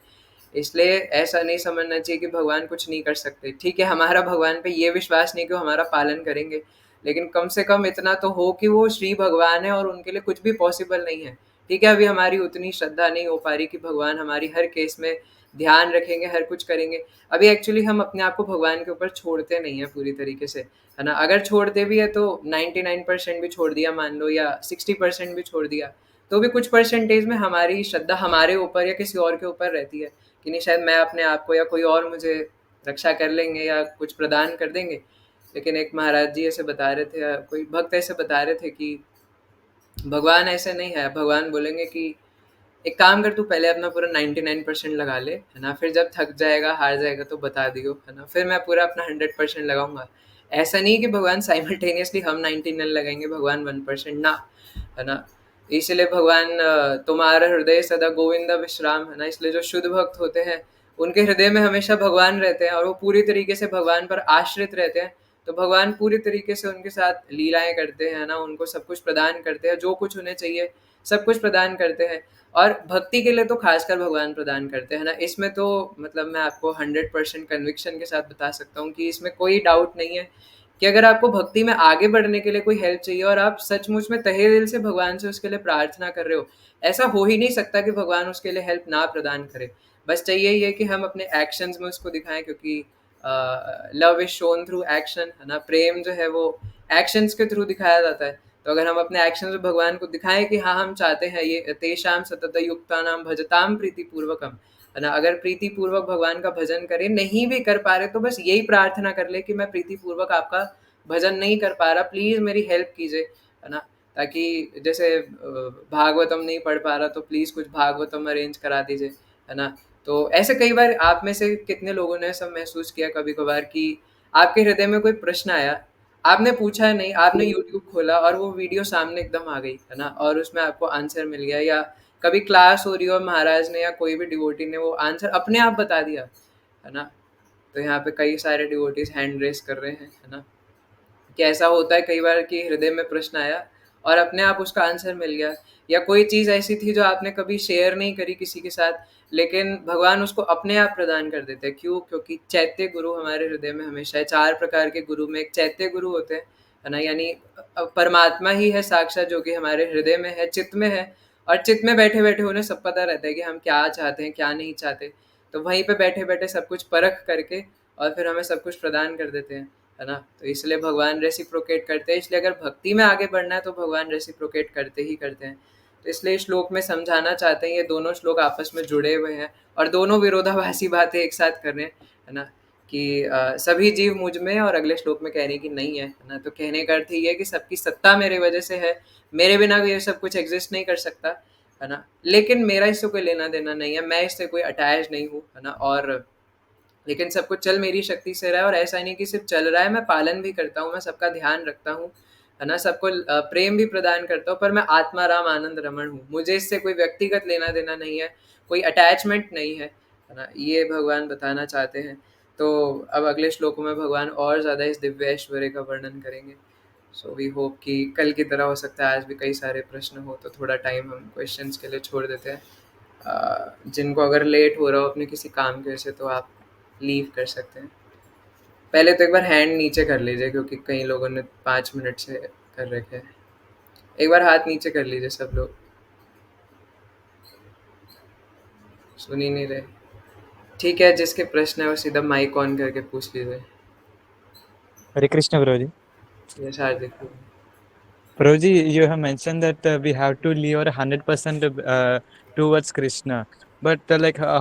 A: इसलिए ऐसा नहीं समझना चाहिए कि भगवान कुछ नहीं कर सकते। ठीक है, हमारा भगवान पे ये विश्वास नहीं कि वो हमारा पालन करेंगे, लेकिन कम से कम इतना तो हो कि वो श्री भगवान है और उनके लिए कुछ भी पॉसिबल नहीं है। ठीक है, अभी हमारी उतनी श्रद्धा नहीं हो पा रही कि भगवान हमारी हर केस में ध्यान रखेंगे, हर कुछ करेंगे। अभी एक्चुअली हम अपने आप को भगवान के ऊपर छोड़ते नहीं हैं पूरी तरीके से, है ना? अगर छोड़ते भी है तो 99% भी छोड़ दिया मान लो, या 60% भी छोड़ दिया, तो भी कुछ परसेंटेज में हमारी श्रद्धा हमारे ऊपर या किसी और के ऊपर रहती है कि नहीं, शायद मैं अपने आप को या कोई और मुझे रक्षा कर लेंगे या कुछ प्रदान कर देंगे। लेकिन एक महाराज जी ऐसे बता रहे थे, कोई भक्त ऐसे बता रहे थे कि भगवान ऐसे नहीं है। भगवान बोलेंगे कि एक काम कर, तू पहले अपना पूरा 99% लगा ले, है ना, फिर जब थक जाएगा, हार जाएगा तो बता दियो, है ना, फिर मैं पूरा अपना 100% लगाऊंगा। ऐसा नहीं कि भगवान साइमल्टेनियसली हम 99 लगाएंगे, भगवान 1% ना, है ना? इसलिए भगवान तुम्हारा हृदय सदा गोविंद विश्राम, है ना? इसलिए जो शुद्ध भक्त होते हैं उनके हृदय में हमेशा भगवान रहते हैं और वो पूरी तरीके से भगवान पर आश्रित रहते हैं। तो भगवान पूरी तरीके से उनके साथ लीलाएं करते हैं ना, उनको सब कुछ प्रदान करते हैं, जो कुछ उन्हें चाहिए सब कुछ प्रदान करते हैं। और भक्ति के लिए तो खासकर भगवान प्रदान करते हैं ना। इसमें तो मतलब मैं आपको 100% कन्विक्शन के साथ बता सकता हूँ कि इसमें कोई डाउट नहीं है कि अगर आपको भक्ति में आगे बढ़ने के लिए कोई हेल्प चाहिए और आप सचमुच में तहे दिल से भगवान से उसके लिए प्रार्थना कर रहे हो, ऐसा हो ही नहीं सकता कि भगवान उसके लिए हेल्प ना प्रदान करे। बस चाहिए ये कि हम अपने एक्शंस में उसको दिखाएं, क्योंकि love is shown through action, है ना? प्रेम जो है वो एक्शंस के थ्रू दिखाया जाता है। तो अगर हम अपने एक्शंस में भगवान को दिखाएं कि हाँ हम चाहते हैं ये तेषाम सतत युक्तानाम भजताम प्रीति पूर्वकम, है ना, अगर प्रीति पूर्वक भगवान का भजन करें, नहीं भी कर पा रहे तो बस यही प्रार्थना कर ले कि मैं प्रीति पूर्वक आपका भजन नहीं कर पा रहा, प्लीज मेरी हेल्प कीजिए, है ना? ताकि जैसे भागवतम नहीं पढ़ पा रहा तो प्लीज कुछ भागवतम अरेंज करा दीजिए, है ना? तो ऐसे कई बार आप में से कितने लोगों ने सब महसूस किया कभी कभार कि आपके हृदय में कोई प्रश्न आया, आपने पूछा नहीं, आपने यूट्यूब खोला और वो वीडियो सामने एकदम आ गई, है ना, और उसमें आपको आंसर मिल गया। या कभी क्लास हो रही हो, महाराज ने या कोई भी डिवोटी ने वो आंसर अपने आप बता दिया, है ना? तो यहाँ पे कई सारे डिवोटीज हैंड रेस कर रहे हैं, है ना? कि ऐसा होता है कई बार कि हृदय में प्रश्न आया और अपने आप उसका आंसर मिल गया, या कोई चीज़ ऐसी थी जो आपने कभी शेयर नहीं करी किसी के साथ, लेकिन भगवान उसको अपने आप प्रदान कर देते हैं। क्यों? क्योंकि चैत्य गुरु हमारे हृदय में हमेशा है। 4 प्रकार के गुरु में एक चैत्य गुरु होते हैं, है ना? यानी परमात्मा ही है साक्षात जो कि हमारे हृदय में है, चित्त में है, और चित्त में बैठे-बैठे उन्हें सब पता रहता है कि हम क्या चाहते हैं, क्या नहीं चाहते। तो वहीं पे बैठे-बैठे सब कुछ परख करके और फिर हमें सब कुछ प्रदान कर देते हैं, है ना? तो इसलिए भगवान रेसिप्रोकेट करते हैं, इसलिए अगर भक्ति में आगे बढ़ना है तो भगवान रेसिप्रोकेट करते ही करते हैं। तो इसलिए श्लोक में समझाना चाहते हैं, ये दोनों श्लोक आपस में जुड़े हुए हैं और दोनों विरोधाभासी बातें एक साथ कर रहे हैं, है ना? कि सभी जीव मुझ में, और अगले श्लोक में कह रहे हैं कि नहीं है ना? तो कहने का अर्थ ये है कि सबकी सत्ता मेरे वजह से है, मेरे बिना ये सब कुछ एग्जिस्ट नहीं कर सकता, है ना? लेकिन मेरा इससे कोई लेना देना नहीं है, मैं इससे कोई अटैच नहीं हूँ, है ना? और लेकिन सब कुछ चल मेरी शक्ति से रहा है, और ऐसा नहीं कि सिर्फ चल रहा है, मैं पालन भी करता हूँ, मैं सबका ध्यान रखता हूँ, है ना? सबको प्रेम भी प्रदान करता हूँ, पर मैं आत्मा राम आनंद रमण हूँ, मुझे इससे कोई व्यक्तिगत लेना देना नहीं है, कोई अटैचमेंट नहीं है ना? ये भगवान बताना चाहते हैं। तो अब अगले श्लोकों में भगवान और ज़्यादा इस दिव्य ऐश्वर्य का वर्णन करेंगे। सो वी होप कि कल की तरह हो सकता है आज भी कई सारे प्रश्न हो, तो थोड़ा टाइम हम क्वेश्चंस के लिए छोड़ देते हैं। जिनको अगर लेट हो रहा हो अपने किसी काम की वजह से तो आप लीव कर सकते हैं। पहले तो एक बार हैंड नीचे कर लीजिए, क्योंकि कई लोगों ने 5 मिनट से कर रखे हैं। एक बार हाथ नीचे कर लीजिए सब लोग। सुन ही नहीं रहे। ठीक है, जिसके प्रश्न है वो सीधा माइक ऑन करके पूछ लीजिए।
E: Hare Krishna, Prabhuji.
A: Yes Hardik.
E: Prabhuji, you have mentioned that we have to leave our 100% towards Krishna. But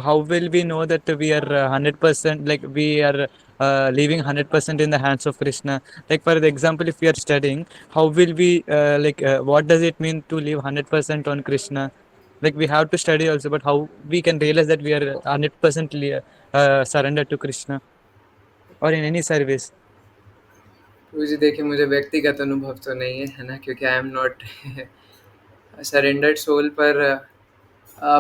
E: how will we know that we are 100%, like we are leaving 100% in the hands of Krishna? Like for example, if we are studying, how will we what does it mean to leave 100% on Krishna? Like we have to study also, but how we can realize that we are 100% surrendered to Krishna or in any service?
A: जी देखिए, मुझे व्यक्तिगत अनुभव तो नहीं है ना? क्योंकि I am not surrendered soul. पर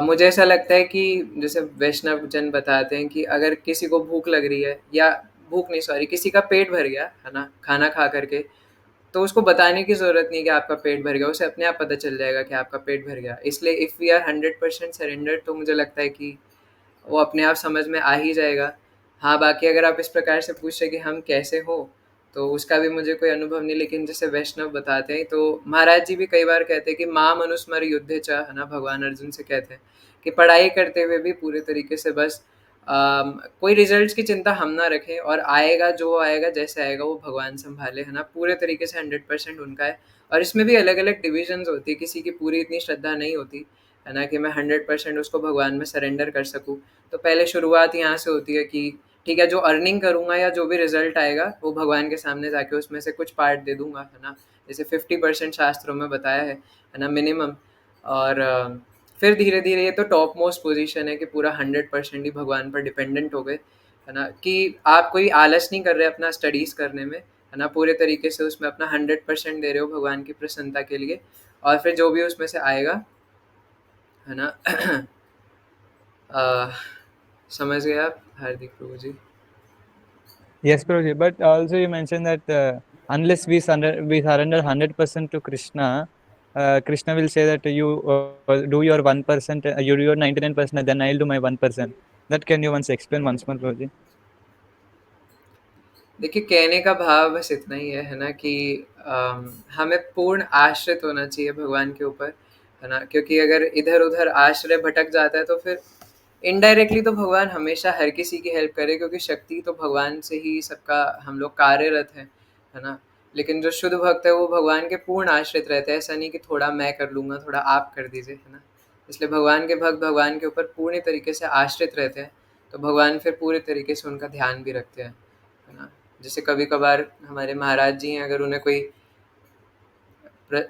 A: मुझे ऐसा लगता है कि जैसे वैष्णव जन बताते हैं कि अगर किसी को भूख लग रही है, या भूख नहीं सॉरी, किसी का पेट भर गया है ना खाना खा करके, तो उसको बताने की ज़रूरत नहीं कि आपका पेट भर गया, उसे अपने आप पता चल जाएगा कि आपका पेट भर गया। इसलिए इफ़ वी आर 100% सरेंडर्ड तो मुझे लगता है कि वो अपने आप समझ में आ ही जाएगा। हाँ, बाकी अगर आप इस प्रकार से पूछ रहे कि हम कैसे हो, तो उसका भी मुझे कोई अनुभव नहीं, लेकिन जैसे वैष्णव बताते हैं, तो महाराज जी भी कई बार कहते हैं कि माम अनुस्मर युद्धे च, है ना? भगवान अर्जुन से कहते हैं कि पढ़ाई करते हुए भी पूरे तरीके से बस कोई रिजल्ट्स की चिंता हम ना रखें, और आएगा जो आएगा, जैसे आएगा वो भगवान संभाले, है ना? पूरे तरीके से 100% उनका है। और इसमें भी अलग-अलग डिविजन्स होती है, किसी की पूरी इतनी श्रद्धा नहीं होती, है ना? कि मैं 100% उसको भगवान में सरेंडर कर सकूँ। तो पहले शुरुआत यहाँ से होती है कि ठीक है, जो अर्निंग करूँगा या जो भी रिज़ल्ट आएगा, वो भगवान के सामने जाके उसमें से कुछ पार्ट दे दूँगा, है ना? जैसे 50% शास्त्रों में बताया है ना? मिनिमम। और फिर धीरे-धीरे, ये तो टॉप मोस्ट पोज़ीशन है कि पूरा 100% ही भगवान पर डिपेंडेंट हो गए, है ना? कि आप कोई आलस नहीं कर रहे अपना स्टडीज़ करने में, है ना? पूरे तरीके से उसमें अपना 100% दे रहे हो भगवान की प्रसन्नता के लिए, और फिर जो भी उसमें से आएगा, है ना? समझ गए आप हार्दिक प्रभु जी?
E: Yes, Prabhuji. But also you mentioned that unless we surrender 100% to Krishna, Krishna will say that you do your 1%, you do your 99%, then I'll do my 1%. That can you once explain once more, Prabhuji?
A: देखिए, कहने का भाव बस इतना ही है ना? कि हमें पूर्ण आश्रित होना चाहिए भगवान के ऊपर, है ना? क्योंकि अगर इधर-उधर आश्रय भटक जाता है तो फिर इनडायरेक्टली तो भगवान हमेशा हर किसी की हेल्प करे, क्योंकि शक्ति तो भगवान से ही सबका हम लोग कार्यरत हैं, है ना? लेकिन जो शुद्ध भक्त है वो भगवान के पूर्ण आश्रित रहते हैं, ऐसा नहीं कि थोड़ा मैं कर लूँगा, थोड़ा आप कर दीजिए, है ना? इसलिए भगवान के भक्त भगवान के ऊपर पूर्ण तरीके से आश्रित रहते हैं, तो भगवान फिर पूरे तरीके से उनका ध्यान भी रखते हैं, है ना? जैसे कभी-कभार हमारे महाराज जी हैं, अगर उन्हें कोई प्र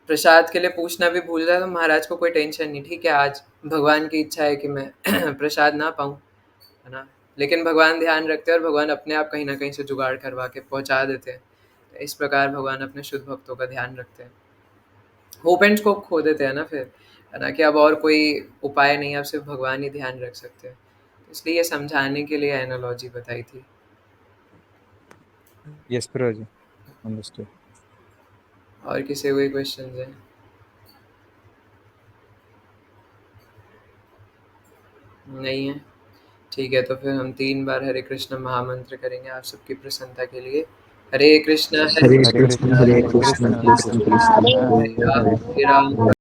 A: प्रसाद के लिए पूछना भी भूल जाए तो महाराज को कोई टेंशन नहीं, ठीक है आज भगवान की इच्छा है कि मैं प्रसाद ना पाऊँ, है ना? लेकिन भगवान ध्यान रखते हैं और भगवान अपने आप कहीं न कहीं से जुगाड़ करवा के पहुँचा देते हैं। तो इस प्रकार भगवान अपने शुद्ध भक्तों का ध्यान रखते हैं। होप एंड स्कोप खो देते हैं ना फिर, है ना? कि अब और कोई उपाय नहीं है, अब सिर्फ़ भगवान ही ध्यान रख सकते हैं। इसलिए ये समझाने के लिए एनालॉजी बताई थी।
E: Yes, Prabhuji. Understood.
A: और किसी कोई क्वेश्चन है? नहीं है? ठीक है, तो फिर हम 3 बार हरे कृष्ण महामंत्र करेंगे आप सबकी प्रसन्नता के लिए। हरे कृष्ण
D: हरे
E: Hare
D: कृष्ण
E: Krishna,
D: हरे
E: Hare
D: Krishna
E: Krishna,
D: Krishna Krishna
E: Krishna
D: हरे
E: Krishna,
D: हरे
A: हरे राम,
D: हरे
A: हरे राम